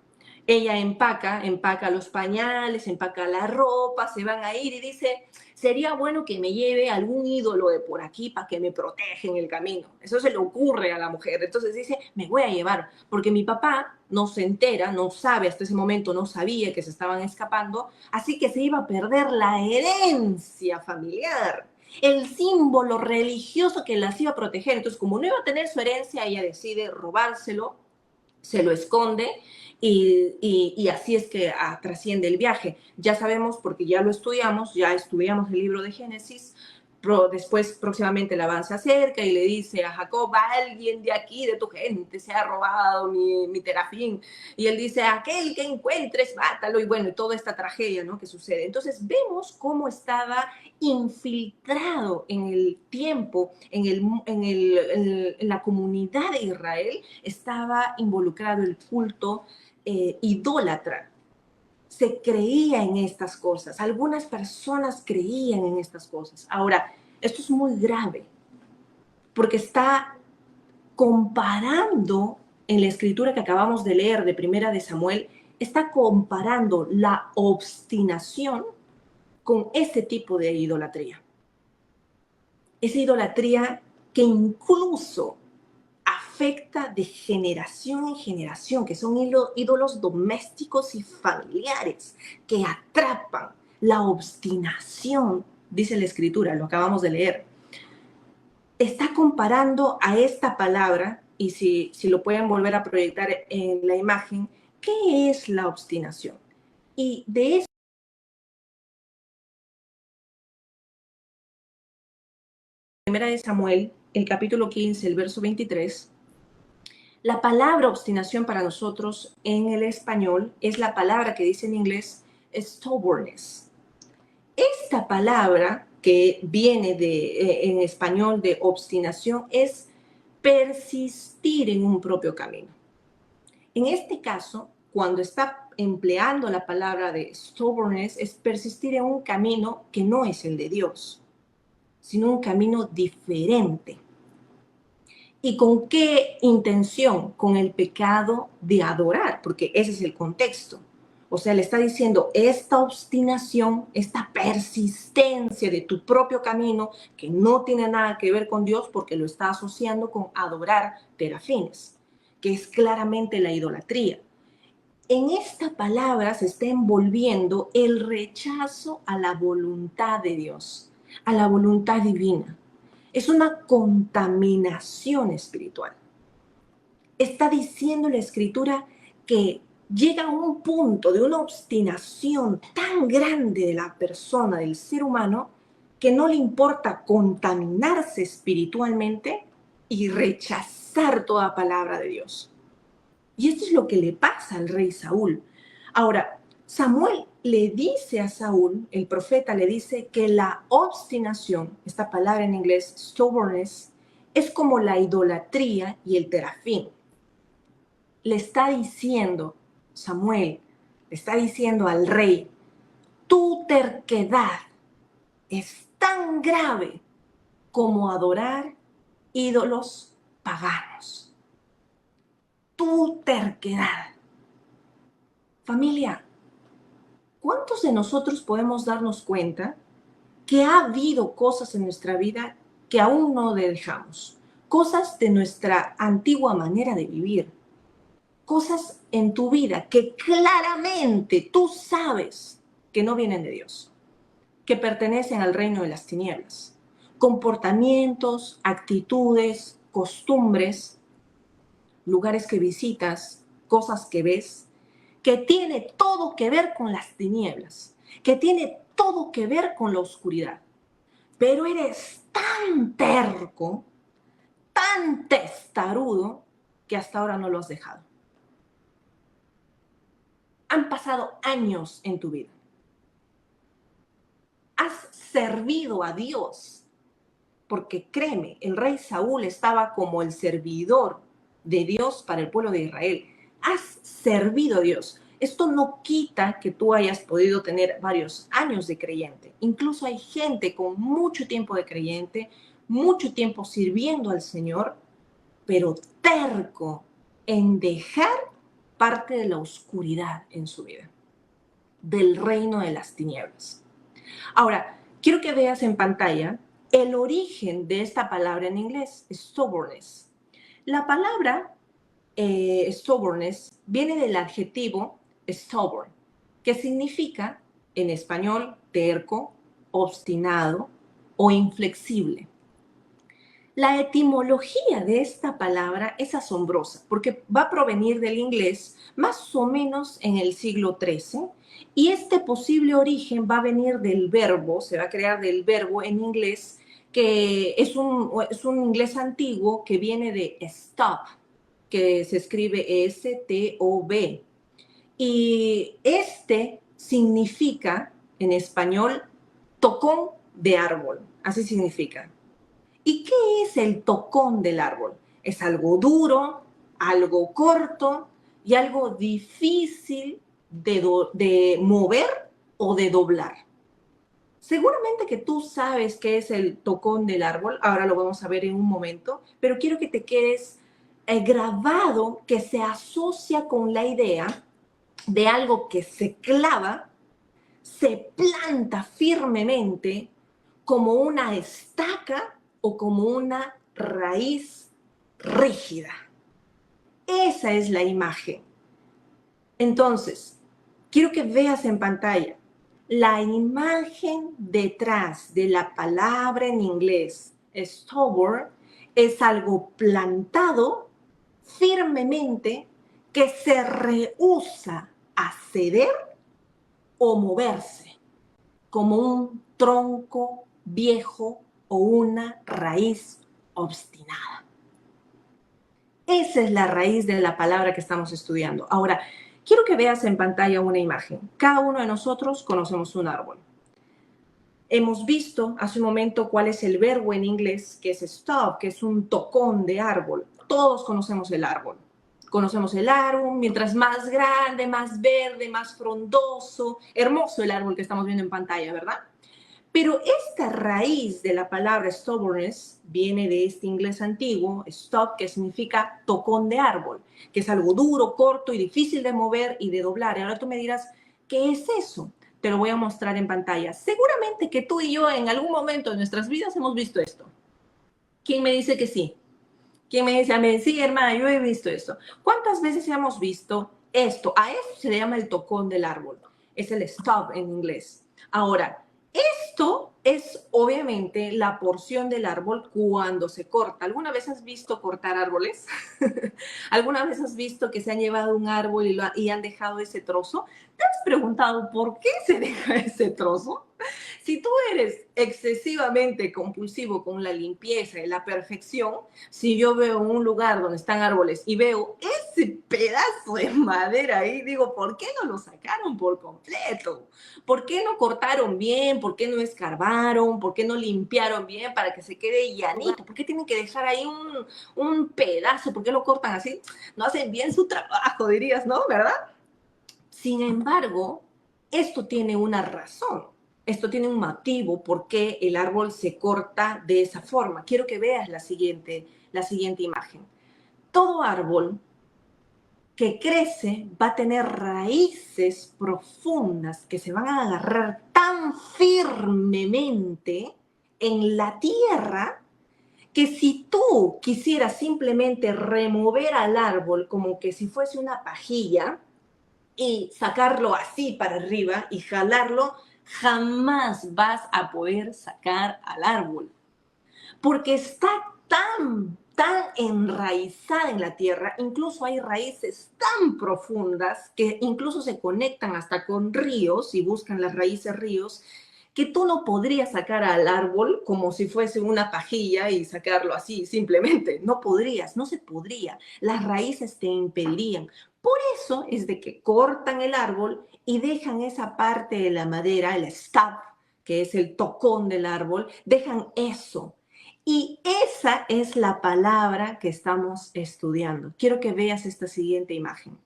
Ella empaca los pañales, empaca la ropa, se van a ir y dice, sería bueno que me lleve algún ídolo de por aquí para que me proteja en el camino. Eso se le ocurre a la mujer. Entonces dice, me voy a llevar, porque mi papá no se entera, no sabe, hasta ese momento no sabía que se estaban escapando, así que se iba a perder la herencia familiar, el símbolo religioso que las iba a proteger. Entonces, como no iba a tener su herencia, ella decide robárselo, se lo esconde y así es que trasciende el viaje. Ya sabemos, porque ya lo estudiamos, ya estudiamos el libro de Génesis. Después, próximamente, Labán se acerca y le dice a Jacob, alguien de aquí, de tu gente, se ha robado mi terafín. Y él dice, aquel que encuentres, mátalo. Y bueno, toda esta tragedia, ¿no?, que sucede. Entonces, vemos cómo estaba infiltrado en el tiempo, en la comunidad de Israel, estaba involucrado el culto idólatra. Se creía en estas cosas. Algunas personas creían en estas cosas. Ahora, esto es muy grave porque está comparando, en la escritura que acabamos de leer de Primera de Samuel, está comparando la obstinación con ese tipo de idolatría. Esa idolatría que incluso afecta de generación en generación, que son ídolos domésticos y familiares, que atrapan la obstinación, dice la escritura, lo acabamos de leer. Está comparando a esta palabra, y si lo pueden volver a proyectar en la imagen, ¿qué es la obstinación? Y de eso, Primera de Samuel, el capítulo 15, el verso 23, la palabra obstinación para nosotros en el español es la palabra que dice en inglés stubbornness. Esta palabra que viene en español de obstinación es persistir en un propio camino. En este caso, cuando está empleando la palabra de stubbornness, es persistir en un camino que no es el de Dios, sino un camino diferente. ¿Y con qué intención? Con el pecado de adorar, porque ese es el contexto. O sea, le está diciendo, esta obstinación, esta persistencia de tu propio camino, que no tiene nada que ver con Dios porque lo está asociando con adorar terafines, que es claramente la idolatría. En esta palabra se está envolviendo el rechazo a la voluntad de Dios, a la voluntad divina. Es una contaminación espiritual. Está diciendo la Escritura que llega a un punto de una obstinación tan grande de la persona, del ser humano, que no le importa contaminarse espiritualmente y rechazar toda palabra de Dios. Y esto es lo que le pasa al rey Saúl. Ahora, Samuel le dice a Saúl, el profeta le dice que la obstinación, esta palabra en inglés, stubbornness, es como la idolatría y el terafín. Le está diciendo, Samuel, le está diciendo al rey, tu terquedad es tan grave como adorar ídolos paganos. Tu terquedad. Familia, ¿cuántos de nosotros podemos darnos cuenta que ha habido cosas en nuestra vida que aún no dejamos? Cosas de nuestra antigua manera de vivir. Cosas en tu vida que claramente tú sabes que no vienen de Dios, que pertenecen al reino de las tinieblas. Comportamientos, actitudes, costumbres, lugares que visitas, cosas que ves, que tiene todo que ver con las tinieblas, que tiene todo que ver con la oscuridad. Pero eres tan terco, tan testarudo, que hasta ahora no lo has dejado. Han pasado años en tu vida. Has servido a Dios, porque créeme, el rey Saúl estaba como el servidor de Dios para el pueblo de Israel. Has servido a Dios. Esto no quita que tú hayas podido tener varios años de creyente. Incluso hay gente con mucho tiempo de creyente, mucho tiempo sirviendo al Señor, pero terco en dejar parte de la oscuridad en su vida, del reino de las tinieblas. Ahora, quiero que veas en pantalla el origen de esta palabra en inglés, stubbornness. La palabra stubbornness viene del adjetivo stubborn, que significa en español terco, obstinado o inflexible. La etimología de esta palabra es asombrosa porque va a provenir del inglés más o menos en el siglo XIII y este posible origen va a venir del verbo, se va a crear del verbo en inglés que es un inglés antiguo que viene de stop, que se escribe S-T-O-B. Y este significa en español tocón de árbol, así significa. ¿Y qué es el tocón del árbol? Es algo duro, algo corto y algo difícil de mover o de doblar. Seguramente que tú sabes qué es el tocón del árbol, ahora lo vamos a ver en un momento, pero quiero que te quedes grabado que se asocia con la idea de algo que se clava, se planta firmemente como una estaca o como una raíz rígida. Esa es la imagen. Entonces, quiero que veas en pantalla la imagen detrás de la palabra en inglés stubborn es algo plantado firmemente que se rehúsa a ceder o moverse, como un tronco viejo o una raíz obstinada. Esa es la raíz de la palabra que estamos estudiando. Ahora, quiero que veas en pantalla una imagen. Cada uno de nosotros conocemos un árbol. Hemos visto hace un momento cuál es el verbo en inglés, que es stop, que es un tocón de árbol. Todos conocemos el árbol. Conocemos el árbol, mientras más grande, más verde, más frondoso, hermoso el árbol que estamos viendo en pantalla, ¿verdad? Pero esta raíz de la palabra stubbornness viene de este inglés antiguo, stub, que significa tocón de árbol, que es algo duro, corto y difícil de mover y de doblar. Y ahora tú me dirás, ¿qué es eso? Te lo voy a mostrar en pantalla. Seguramente que tú y yo en algún momento de nuestras vidas hemos visto esto. ¿Quién me dice que sí? ¿Quién me dice a mí? Sí, hermana, yo he visto esto. ¿Cuántas veces hemos visto esto? A eso se le llama el tocón del árbol. Es el stub en inglés. Ahora, esto es obviamente la porción del árbol cuando se corta. ¿Alguna vez has visto cortar árboles? ¿Alguna vez has visto que se han llevado un árbol y han dejado ese trozo? ¿Te has preguntado por qué se deja ese trozo? Si tú eres excesivamente compulsivo con la limpieza y la perfección, si yo veo un lugar donde están árboles y veo ese pedazo de madera ahí, digo, ¿por qué no lo sacaron por completo? ¿Por qué no cortaron bien? ¿Por qué no escarbaron? ¿Por qué no limpiaron bien para que se quede llanito? ¿Por qué tienen que dejar ahí un pedazo? ¿Por qué lo cortan así? No hacen bien su trabajo, dirías, ¿no? ¿Verdad? Sin embargo, esto tiene una razón. Esto tiene un motivo por qué el árbol se corta de esa forma. Quiero que veas la siguiente imagen. Todo árbol que crece va a tener raíces profundas que se van a agarrar tan firmemente en la tierra que si tú quisieras simplemente remover al árbol como que si fuese una pajilla y sacarlo así para arriba y jalarlo, jamás vas a poder sacar al árbol, porque está tan enraizada en la tierra, incluso hay raíces tan profundas que incluso se conectan hasta con ríos y buscan las raíces ríos, que tú no podrías sacar al árbol como si fuese una pajilla y sacarlo así simplemente. No podrías, no se podría. Las raíces te impedirían. Por eso es de que cortan el árbol y dejan esa parte de la madera, el stub, que es el tocón del árbol, dejan eso. Y esa es la palabra que estamos estudiando. Quiero que veas esta siguiente imagen.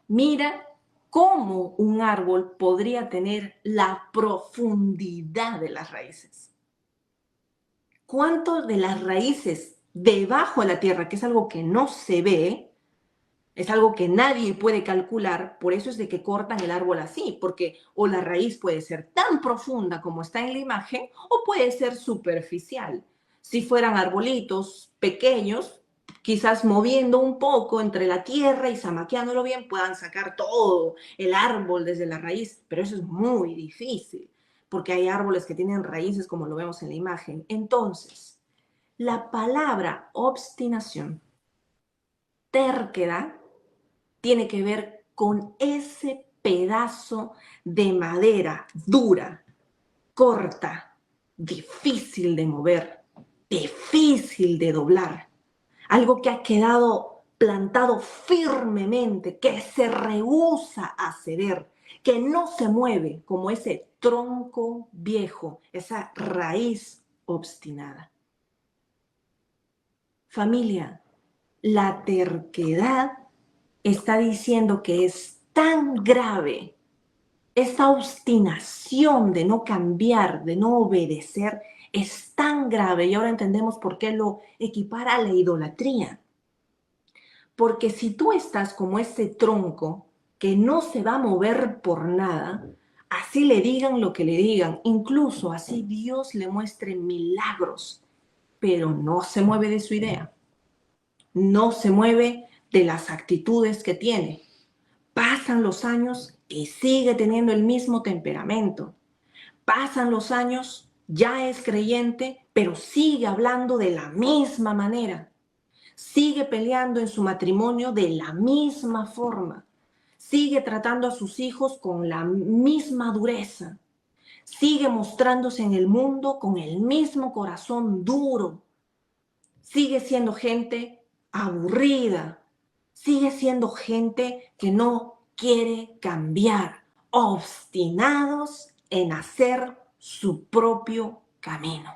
Mira cómo un árbol podría tener la profundidad de las raíces. ¿Cuánto de las raíces debajo de la tierra, que es algo que no se ve, es algo que nadie puede calcular, por eso es de que cortan el árbol así, porque o la raíz puede ser tan profunda como está en la imagen, o puede ser superficial. Si fueran arbolitos pequeños, quizás moviendo un poco entre la tierra y zamaqueándolo bien, puedan sacar todo el árbol desde la raíz, pero eso es muy difícil, porque hay árboles que tienen raíces como lo vemos en la imagen. Entonces, la palabra obstinación, terquedad, tiene que ver con ese pedazo de madera dura, corta, difícil de mover, difícil de doblar. Algo que ha quedado plantado firmemente, que se rehúsa a ceder, que no se mueve como ese tronco viejo, esa raíz obstinada. Familia, la terquedad está diciendo que es tan grave esta obstinación de no cambiar, de no obedecer, es tan grave, y ahora entendemos por qué lo equipara a la idolatría. Porque si tú estás como ese tronco que no se va a mover por nada, así le digan lo que le digan, incluso así Dios le muestre milagros, pero no se mueve de su idea, no se mueve de las actitudes que tiene. Pasan los años y sigue teniendo el mismo temperamento. Pasan los años, ya es creyente, pero sigue hablando de la misma manera. Sigue peleando en su matrimonio de la misma forma. Sigue tratando a sus hijos con la misma dureza. Sigue mostrándose en el mundo con el mismo corazón duro. Sigue siendo gente aburrida. Sigue siendo gente que no quiere cambiar, obstinados en hacer su propio camino.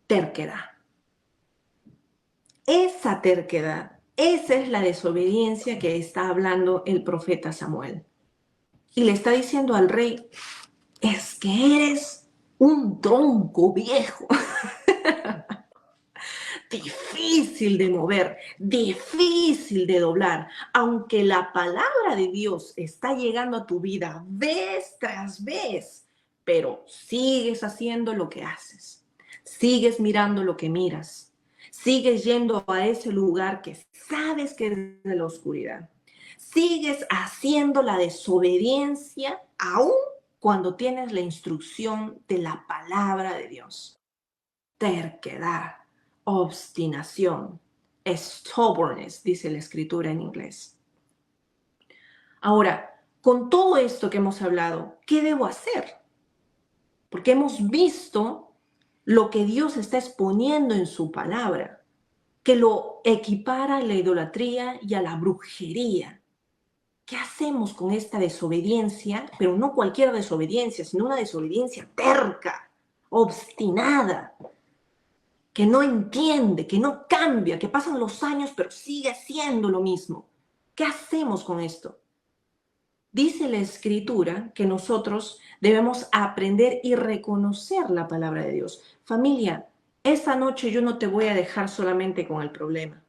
Terquedad. Esa terquedad, esa es la desobediencia que está hablando el profeta Samuel. Y le está diciendo al rey, es que eres un tronco viejo, difícil de mover, difícil de doblar. Aunque la palabra de Dios está llegando a tu vida vez tras vez, pero sigues haciendo lo que haces, sigues mirando lo que miras, sigues yendo a ese lugar que sabes que es de la oscuridad, sigues haciendo la desobediencia aún cuando tienes la instrucción de la palabra de Dios. Terquedad, obstinación, stubbornness, dice la escritura en inglés. Ahora, con todo esto que hemos hablado, ¿qué debo hacer? Porque hemos visto lo que Dios está exponiendo en su palabra, que lo equipara a la idolatría y a la brujería. ¿Qué hacemos con esta desobediencia? Pero no cualquier desobediencia, sino una desobediencia terca, obstinada, que no entiende, que no cambia, que pasan los años pero sigue haciendo lo mismo. ¿Qué hacemos con esto? Dice la escritura que nosotros debemos aprender y reconocer la palabra de Dios. Familia, esta noche yo no te voy a dejar solamente con el problema,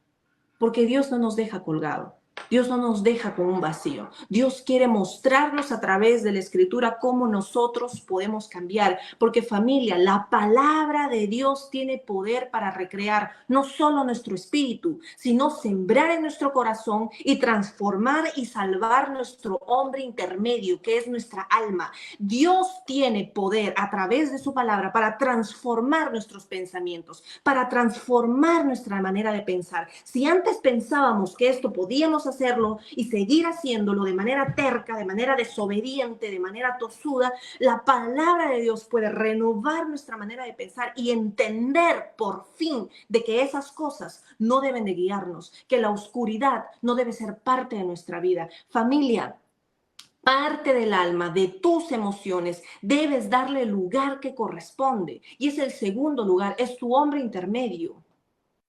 porque Dios no nos deja colgado. Dios no nos deja con un vacío. Dios quiere mostrarnos a través de la escritura cómo nosotros podemos cambiar. Porque familia, la palabra de Dios tiene poder para recrear no solo nuestro espíritu, sino sembrar en nuestro corazón y transformar y salvar nuestro hombre intermedio, que es nuestra alma. Dios tiene poder a través de su palabra para transformar nuestros pensamientos, para transformar nuestra manera de pensar. Si antes pensábamos que esto podíamos hacerlo y seguir haciéndolo de manera terca, de manera desobediente, de manera tosuda, la palabra de Dios puede renovar nuestra manera de pensar y entender por fin de que esas cosas no deben de guiarnos, que la oscuridad no debe ser parte de nuestra vida. Familia, parte del alma, de tus emociones, debes darle el lugar que corresponde. Y es el segundo lugar, es tu hombre intermedio.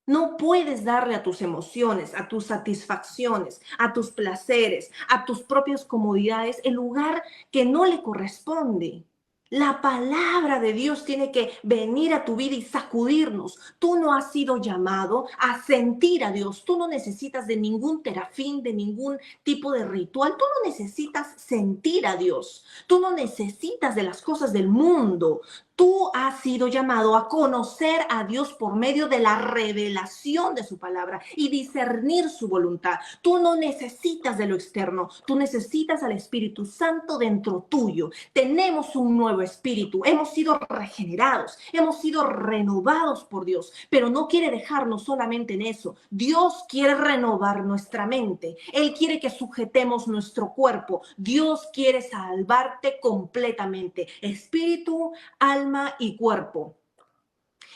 No puedes darle a tus emociones, a tus satisfacciones, a tus placeres, a tus propias comodidades el lugar que no le corresponde. La palabra de Dios tiene que venir a tu vida y sacudirnos. Tú no has sido llamado a sentir a Dios. Tú no necesitas de ningún terafín, de ningún tipo de ritual. Tú no necesitas sentir a Dios. Tú no necesitas de las cosas del mundo. Tú has sido llamado a conocer a Dios por medio de la revelación de su palabra y discernir su voluntad. Tú no necesitas de lo externo, tú necesitas al Espíritu Santo dentro tuyo. Tenemos un nuevo espíritu, hemos sido regenerados, hemos sido renovados por Dios, pero no quiere dejarnos solamente en eso. Dios quiere renovar nuestra mente, Él quiere que sujetemos nuestro cuerpo. Dios quiere salvarte completamente, espíritu, alma y cuerpo.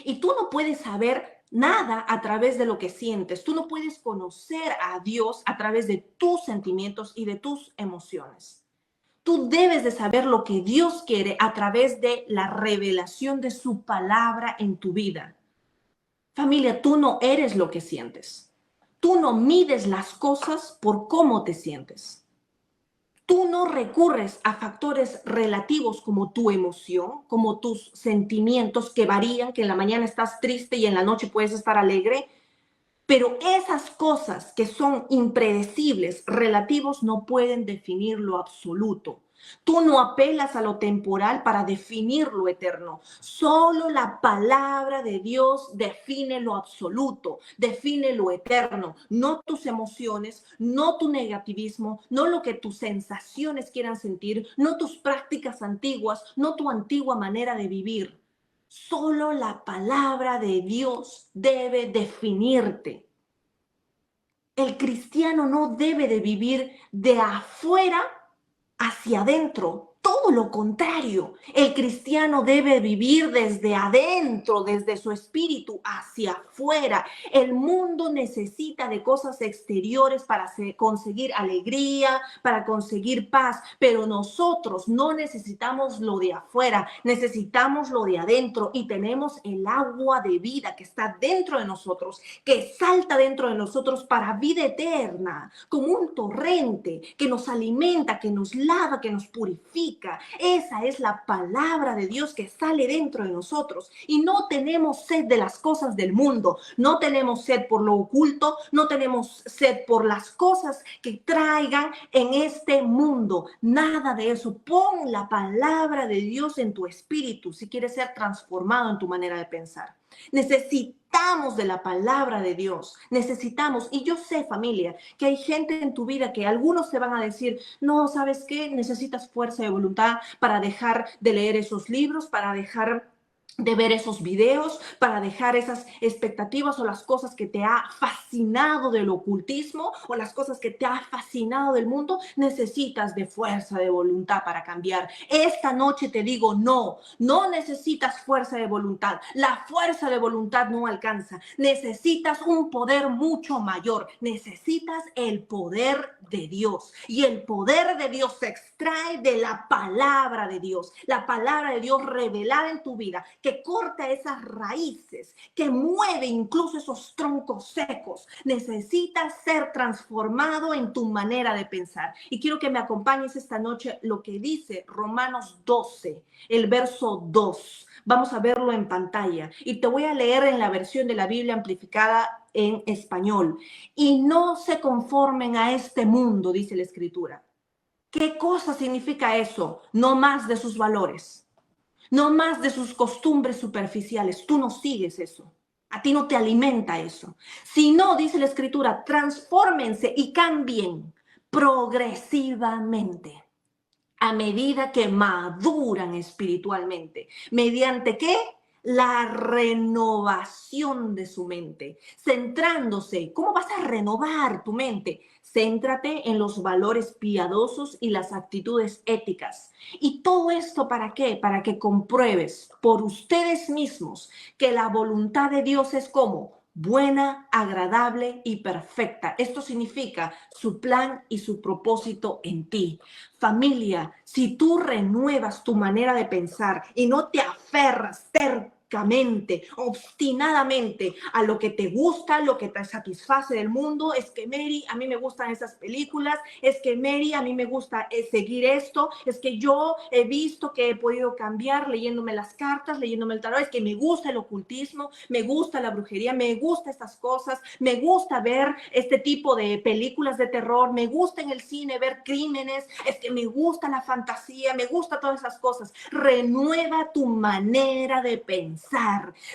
Y tú no puedes saber nada a través de lo que sientes. Tú no puedes conocer a Dios a través de tus sentimientos y de tus emociones. Tú debes de saber lo que Dios quiere a través de la revelación de su palabra en tu vida. Familia, tú no eres lo que sientes. Tú no mides las cosas por cómo te sientes. Tú no recurres a factores relativos como tu emoción, como tus sentimientos que varían, que en la mañana estás triste y en la noche puedes estar alegre, pero esas cosas que son impredecibles, relativos, no pueden definir lo absoluto. Tú no apelas a lo temporal para definir lo eterno. Solo la palabra de Dios define lo absoluto, define lo eterno. No tus emociones, no tu negativismo, no lo que tus sensaciones quieran sentir, no tus prácticas antiguas, no tu antigua manera de vivir. Solo la palabra de Dios debe definirte. El cristiano no debe de vivir de afuera hacia adentro. Todo lo contrario, el cristiano debe vivir desde adentro, desde su espíritu hacia afuera. El mundo necesita de cosas exteriores para conseguir alegría, para conseguir paz, pero nosotros no necesitamos lo de afuera, necesitamos lo de adentro y tenemos el agua de vida que está dentro de nosotros, que salta dentro de nosotros para vida eterna, como un torrente que nos alimenta, que nos lava, que nos purifica. vivifica. Esa es la palabra de Dios que sale dentro de nosotros. Y no tenemos sed de las cosas del mundo. No tenemos sed por lo oculto. No tenemos sed por las cosas que traigan en este mundo. Nada de eso. Pon la palabra de Dios en tu espíritu si quieres ser transformado en tu manera de pensar. Necesitamos de la palabra de Dios, necesitamos, y yo sé, familia, que hay gente en tu vida que algunos te van a decir, no, ¿sabes qué? Necesitas fuerza de voluntad para dejar de leer esos libros, para dejar de ver esos videos, para dejar esas expectativas o las cosas que te ha fascinado del ocultismo o las cosas que te ha fascinado del mundo. Necesitas de fuerza de voluntad para cambiar. Esta noche te digo, no, no necesitas fuerza de voluntad. La fuerza de voluntad no alcanza. Necesitas un poder mucho mayor. Necesitas el poder de Dios. Y el poder de Dios se extrae de la palabra de Dios. La palabra de Dios revelada en tu vida, que corta esas raíces, que mueve incluso esos troncos secos. Necesitas ser transformado en tu manera de pensar. Y quiero que me acompañes esta noche lo que dice Romanos 12, el verso 2. Vamos a verlo en pantalla y te voy a leer en la versión de la Biblia amplificada en español. Y no se conformen a este mundo, dice la Escritura. ¿Qué cosa significa eso? No más de sus valores. No más de sus costumbres superficiales. Tú no sigues eso. A ti no te alimenta eso. Si no, dice la Escritura, transfórmense y cambien progresivamente a medida que maduran espiritualmente. ¿Mediante qué? La renovación de su mente, centrándose. ¿Cómo vas a renovar tu mente? Céntrate en los valores piadosos y las actitudes éticas. ¿Y todo esto para qué? Para que compruebes por ustedes mismos que la voluntad de Dios es como buena, agradable y perfecta. Esto significa su plan y su propósito en ti. Familia, si tú renuevas tu manera de pensar y no te aferras tercamente, obstinadamente a lo que te gusta, lo que te satisface del mundo, es que Mary, a mí me gustan esas películas, es que Mary, a mí me gusta seguir esto, es que yo he visto que he podido cambiar leyéndome las cartas, leyéndome el tarot, es que me gusta el ocultismo, me gusta la brujería, me gusta estas cosas, me gusta ver este tipo de películas de terror, me gusta en el cine ver crímenes, es que me gusta la fantasía, me gusta todas esas cosas. Renueva tu manera de pensar,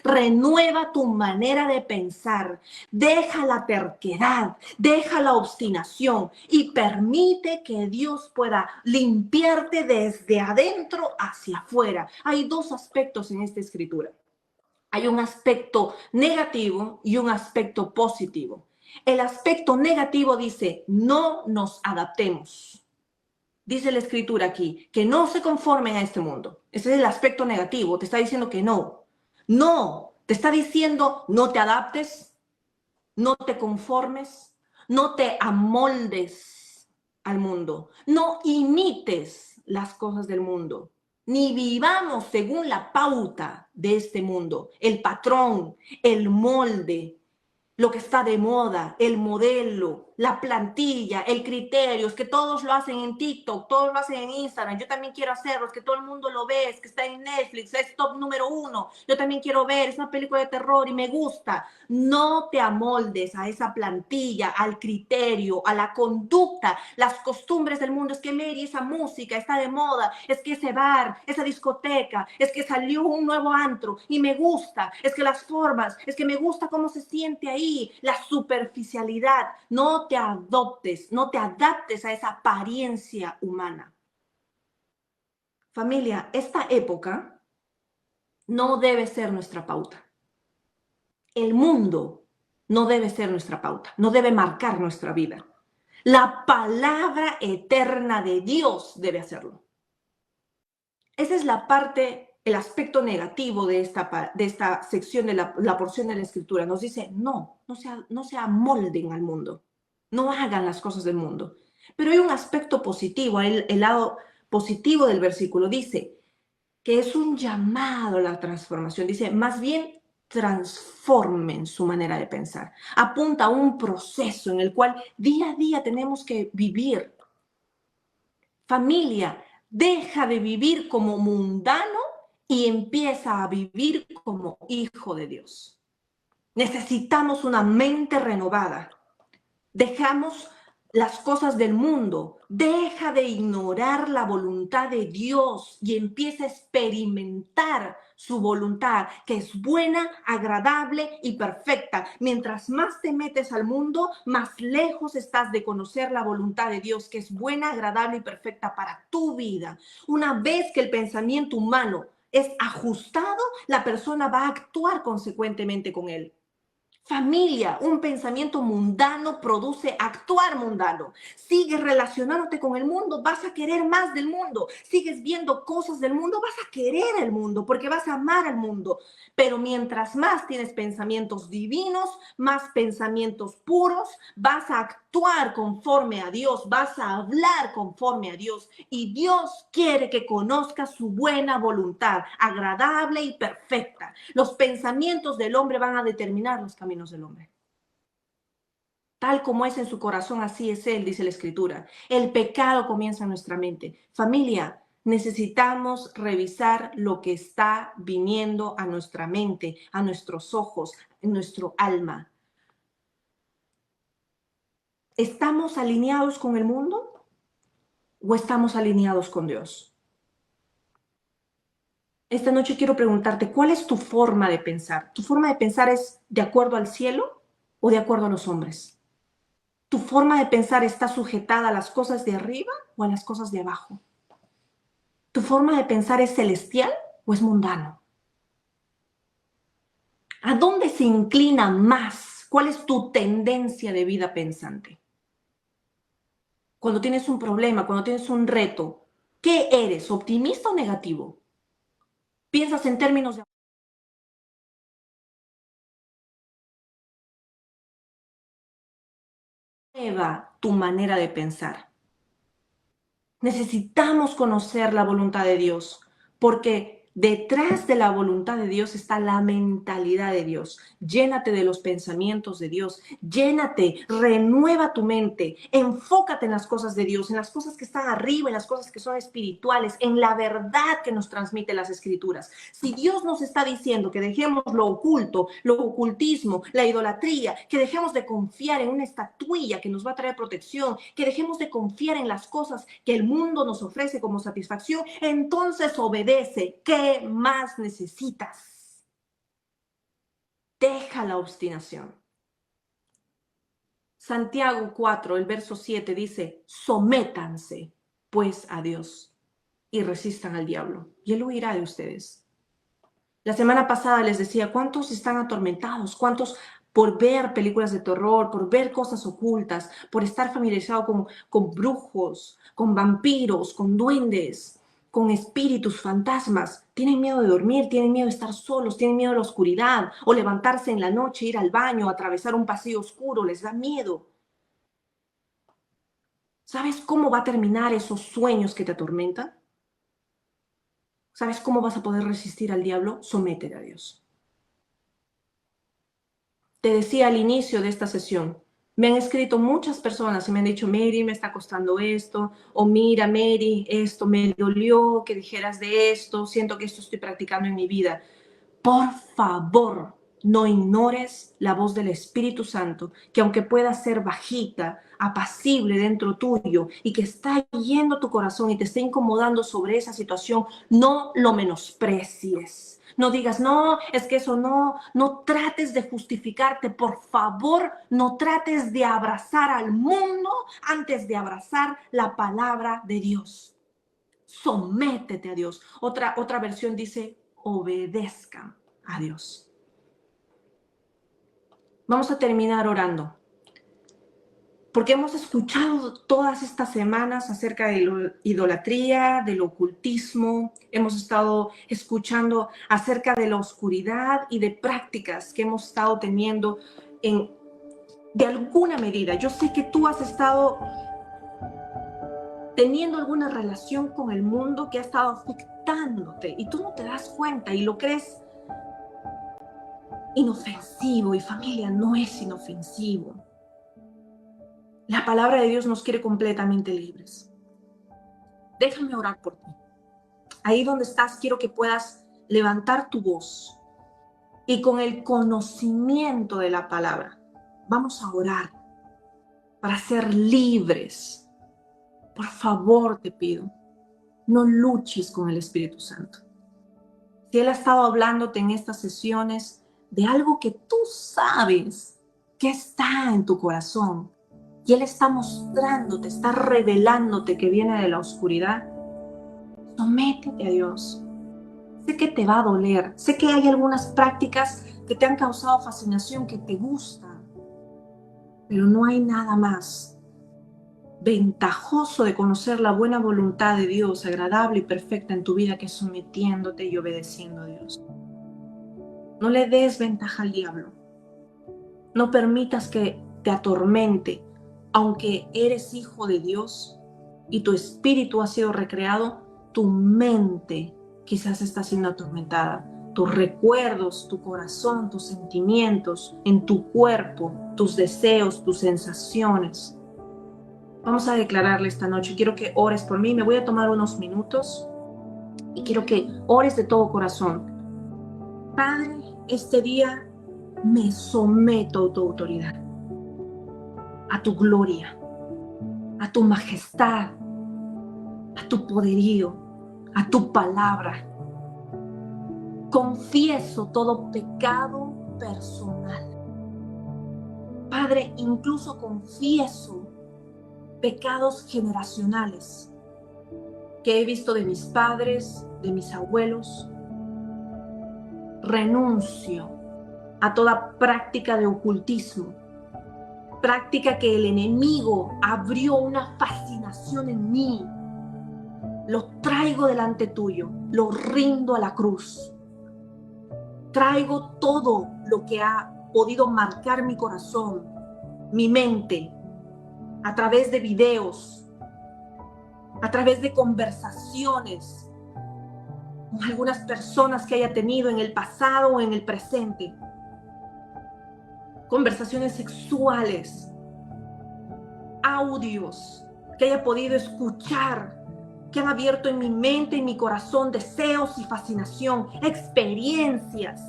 renueva tu manera de pensar, deja la terquedad, deja la obstinación y permite que Dios pueda limpiarte desde adentro hacia afuera. Hay dos aspectos en esta escritura. Hay un aspecto negativo y un aspecto positivo. El aspecto negativo dice, no nos adaptemos. Dice la escritura aquí, que no se conformen a este mundo. Ese es el aspecto negativo, te está diciendo que no. No, te está diciendo no te adaptes, no te conformes, no te amoldes al mundo, no imites las cosas del mundo, ni vivamos según la pauta de este mundo, el patrón, el molde, lo que está de moda, el modelo, la plantilla, el criterio, es que todos lo hacen en TikTok, todos lo hacen en Instagram, yo también quiero hacerlo, es que todo el mundo lo ve, es que está en Netflix, es top número 1, yo también quiero ver, es una película de terror y me gusta. No te amoldes a esa plantilla, al criterio, a la conducta, las costumbres del mundo. Es que Mary, esa música está de moda, es que ese bar, esa discoteca, es que salió un nuevo antro y me gusta, es que las formas, es que me gusta cómo se siente ahí, la superficialidad. No te adoptes, no te adaptes a esa apariencia humana. Familia, esta época no debe ser nuestra pauta. El mundo no debe ser nuestra pauta, no debe marcar nuestra vida. La palabra eterna de Dios debe hacerlo. Esa es la parte, el aspecto negativo de esta sección de la porción de la Escritura. Nos dice, no se amolden al mundo, no hagan las cosas del mundo. Pero hay un aspecto positivo, el lado positivo del versículo dice que es un llamado a la transformación. Dice, más bien transformen su manera de pensar. Apunta a un proceso en el cual día a día tenemos que vivir. Familia, Deja de vivir como mundano y empieza a vivir como hijo de Dios. Necesitamos una mente renovada. Dejamos las cosas del mundo. Deja de ignorar la voluntad de Dios y empieza a experimentar su voluntad, que es buena, agradable y perfecta. Mientras más te metes al mundo, más lejos estás de conocer la voluntad de Dios, que es buena, agradable y perfecta para tu vida. Una vez que el pensamiento humano es ajustado, la persona va a actuar consecuentemente con él. Familia, un pensamiento mundano produce actuar mundano. Sigues relacionándote con el mundo, vas a querer más del mundo. Sigues viendo cosas del mundo, vas a querer el mundo porque vas a amar al mundo. Pero mientras más tienes pensamientos divinos, más pensamientos puros, vas a actuar conforme a Dios, vas a hablar conforme a Dios. Y Dios quiere que conozcas su buena voluntad, agradable y perfecta. Los pensamientos del hombre van a determinar los caminos del hombre. Tal como es en su corazón, así es él, dice la Escritura. El pecado comienza en nuestra mente. Familia, necesitamos revisar lo que está viniendo a nuestra mente, a nuestros ojos, en nuestro alma. ¿Estamos alineados con el mundo o estamos alineados con Dios? Esta noche quiero preguntarte, ¿cuál es tu forma de pensar? ¿Tu forma de pensar es de acuerdo al cielo o de acuerdo a los hombres? ¿Tu forma de pensar está sujetada a las cosas de arriba o a las cosas de abajo? ¿Tu forma de pensar es celestial o es mundano? ¿A dónde se inclina más? ¿Cuál es tu tendencia de vida pensante? Cuando tienes un problema, cuando tienes un reto, ¿qué eres? ¿Optimista o negativo? ¿Piensas en términos de tu manera de pensar? Necesitamos conocer la voluntad de Dios, porque detrás de la voluntad de Dios está la mentalidad de Dios. Llénate de los pensamientos de Dios, llénate, renueva tu mente, enfócate en las cosas de Dios, en las cosas que están arriba, en las cosas que son espirituales, en la verdad que nos transmite las Escrituras. Si Dios nos está diciendo que dejemos lo oculto, lo ocultismo, la idolatría, que dejemos de confiar en una estatuilla que nos va a traer protección, que dejemos de confiar en las cosas que el mundo nos ofrece como satisfacción, entonces obedece. ¿Qué más necesitas? Deja la obstinación. Santiago 4, el verso 7 dice, sométanse pues a Dios y resistan al diablo, y él huirá de ustedes. La semana pasada les decía, ¿cuántos están atormentados? ¿Cuántos por ver películas de terror, por ver cosas ocultas, por estar familiarizados con brujos, con vampiros, con duendes, con espíritus, fantasmas? Tienen miedo de dormir, tienen miedo de estar solos, tienen miedo de la oscuridad, o levantarse en la noche, ir al baño, atravesar un pasillo oscuro, les da miedo. ¿Sabes cómo va a terminar esos sueños que te atormentan? ¿Sabes cómo vas a poder resistir al diablo? Sométete a Dios. Te decía al inicio de esta sesión, me han escrito muchas personas y me han dicho, Mary, me está costando esto, o mira, Mary, esto me dolió que dijeras de esto, siento que esto estoy practicando en mi vida. Por favor, no ignores la voz del Espíritu Santo, que aunque pueda ser bajita, apacible dentro tuyo y que está yendo tu corazón y te está incomodando sobre esa situación, no lo menosprecies. No digas, no, es que eso no trates de justificarte, por favor, no trates de abrazar al mundo antes de abrazar la palabra de Dios. Sométete a Dios. Otra versión dice, obedezcan a Dios. Vamos a terminar orando, porque hemos escuchado todas estas semanas acerca de la idolatría, del ocultismo, hemos estado escuchando acerca de la oscuridad y de prácticas que hemos estado teniendo de alguna medida. Yo sé que tú has estado teniendo alguna relación con el mundo que ha estado afectándote y tú no te das cuenta y lo crees inofensivo, y familia, no es inofensivo. La palabra de Dios nos quiere completamente libres. Déjame orar por ti. Ahí donde estás, quiero que puedas levantar tu voz y con el conocimiento de la palabra, vamos a orar para ser libres. Por favor, te pido, no luches con el Espíritu Santo. Si Él ha estado hablándote en estas sesiones de algo que tú sabes que está en tu corazón y Él está mostrándote, está revelándote que viene de la oscuridad, sométete a Dios. Sé que te va a doler, sé que hay algunas prácticas que te han causado fascinación, que te gustan, pero no hay nada más ventajoso de conocer la buena voluntad de Dios, agradable y perfecta en tu vida, que sometiéndote y obedeciendo a Dios. No le des ventaja al diablo. No permitas que te atormente, aunque eres hijo de Dios y tu espíritu ha sido recreado, tu mente quizás está siendo atormentada. Tus recuerdos, tu corazón, tus sentimientos, en tu cuerpo, tus deseos, tus sensaciones. Vamos a declararle esta noche. Quiero que ores por mí. Me voy a tomar unos minutos y quiero que ores de todo corazón. Padre, este día me someto a tu autoridad, a tu gloria, a tu majestad, a tu poderío, a tu palabra. Confieso todo pecado personal. Padre, incluso confieso pecados generacionales que he visto de mis padres, de mis abuelos. Renuncio a toda práctica de ocultismo, práctica que el enemigo abrió una fascinación en mí. Lo traigo delante tuyo, lo rindo a la cruz. Traigo todo lo que ha podido marcar mi corazón, mi mente, a través de videos, a través de conversaciones con algunas personas que haya tenido en el pasado o en el presente. Conversaciones sexuales, audios que haya podido escuchar, que han abierto en mi mente y mi corazón deseos y fascinación, experiencias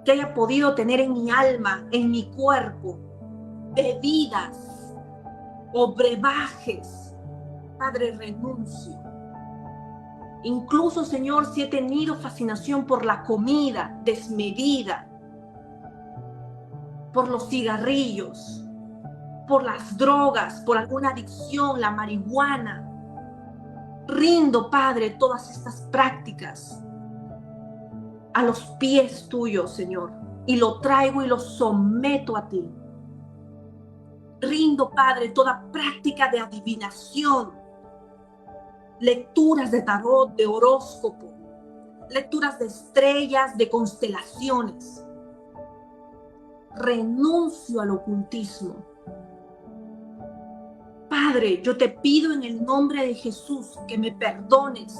que haya podido tener en mi alma, en mi cuerpo, bebidas o brebajes. Padre, renuncio. Incluso, Señor, si he tenido fascinación por la comida desmedida, por los cigarrillos, por las drogas, por alguna adicción, la marihuana, rindo, Padre, todas estas prácticas a los pies tuyos, Señor, y lo traigo y lo someto a ti. Rindo, Padre, toda práctica de adivinación, lecturas de tarot, de horóscopo, lecturas de estrellas, de constelaciones. Renuncio al ocultismo. Padre, yo te pido en el nombre de Jesús que me perdones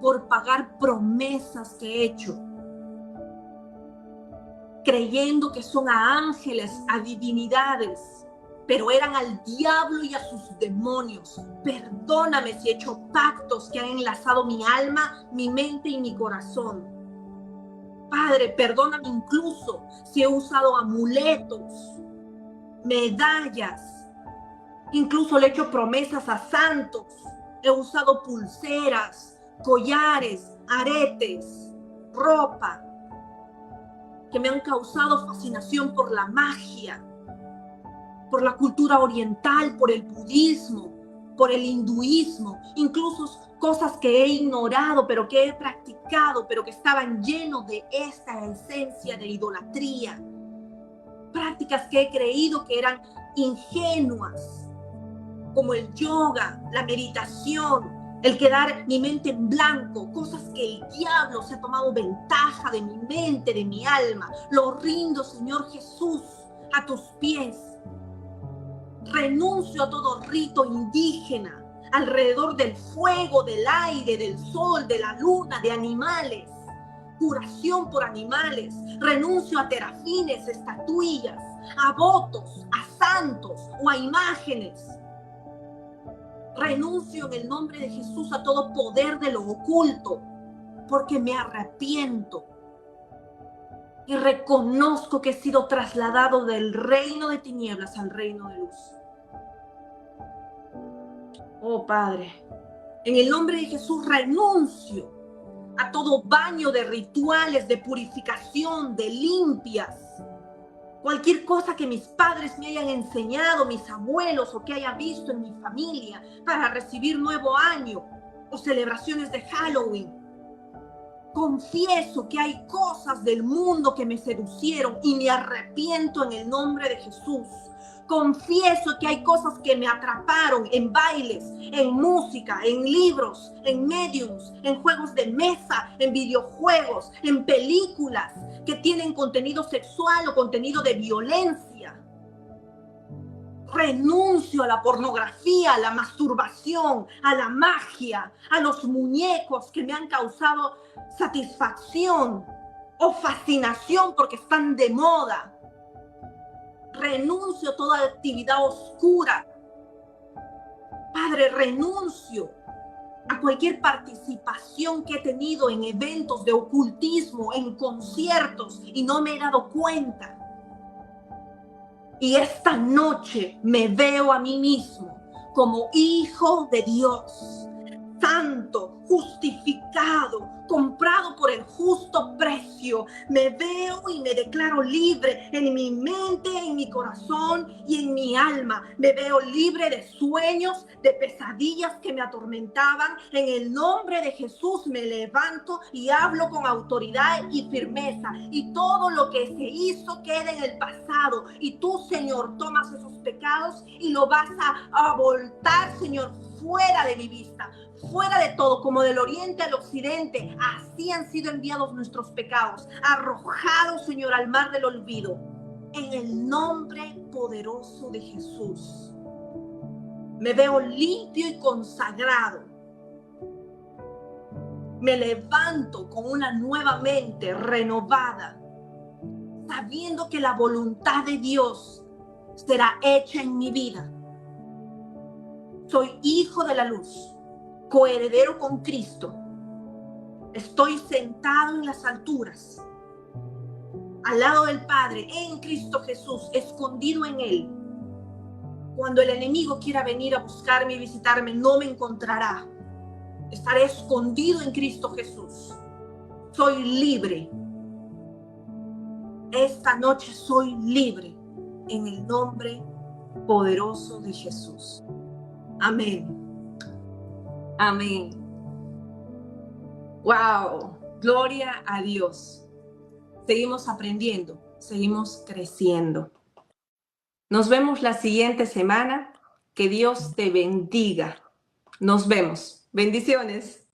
por pagar promesas que he hecho, creyendo que son a ángeles, a divinidades, pero eran al diablo y a sus demonios. Perdóname si he hecho pactos que han enlazado mi alma, mi mente y mi corazón. Padre, perdóname incluso si he usado amuletos, medallas, incluso le he hecho promesas a santos. He usado pulseras, collares, aretes, ropa, que me han causado fascinación por la magia, por la cultura oriental, por el budismo, por el hinduismo, incluso cosas que he ignorado, pero que he practicado, pero que estaban llenos de esta esencia de idolatría. Prácticas que he creído que eran ingenuas, como el yoga, la meditación, el quedar mi mente en blanco, cosas que el diablo se ha tomado ventaja de mi mente, de mi alma. Lo rindo, Señor Jesús, a tus pies. Renuncio a todo rito indígena, alrededor del fuego, del aire, del sol, de la luna, de animales. Curación por animales. Renuncio a terafines, estatuillas, a votos, a santos o a imágenes. Renuncio en el nombre de Jesús a todo poder de lo oculto, porque me arrepiento y reconozco que he sido trasladado del reino de tinieblas al reino de luz. Oh Padre, en el nombre de Jesús renuncio a todo baño de rituales, de purificación, de limpias. Cualquier cosa que mis padres me hayan enseñado, mis abuelos, o que haya visto en mi familia para recibir nuevo año o celebraciones de Halloween. Confieso que hay cosas del mundo que me seducieron y me arrepiento en el nombre de Jesús. Confieso que hay cosas que me atraparon en bailes, en música, en libros, en mediums, en juegos de mesa, en videojuegos, en películas que tienen contenido sexual o contenido de violencia. Renuncio a la pornografía, a la masturbación, a la magia, a los muñecos que me han causado satisfacción o fascinación porque están de moda. Renuncio a toda actividad oscura. Padre, renuncio a cualquier participación que he tenido en eventos de ocultismo, en conciertos, y no me he dado cuenta. Y esta noche me veo a mí mismo como hijo de Dios, santo, justificado, comprado por el justo precio. Me veo y me declaro libre en mi mente, en mi corazón y en mi alma. Me veo libre de sueños, de pesadillas que me atormentaban. En el nombre de Jesús me levanto y hablo con autoridad y firmeza. Y todo lo que se hizo queda en el pasado. Y tú, Señor, tomas esos pecados y lo vas a voltar, Señor, fuera de mi vista, fuera de todo, como del oriente al occidente. Así han sido enviados nuestros pecados, arrojados, Señor, al mar del olvido. En el nombre poderoso de Jesús, me veo limpio y consagrado. Me levanto con una nueva mente renovada, sabiendo que la voluntad de Dios será hecha en mi vida. Soy hijo de la luz, coheredero con Cristo. Estoy sentado en las alturas, al lado del Padre, en Cristo Jesús, escondido en Él. Cuando el enemigo quiera venir a buscarme y visitarme, no me encontrará. Estaré escondido en Cristo Jesús. Soy libre. Esta noche soy libre en el nombre poderoso de Jesús. Amén. Amén. Wow. Gloria a Dios. Seguimos aprendiendo, seguimos creciendo. Nos vemos la siguiente semana. Que Dios te bendiga. Nos vemos. Bendiciones.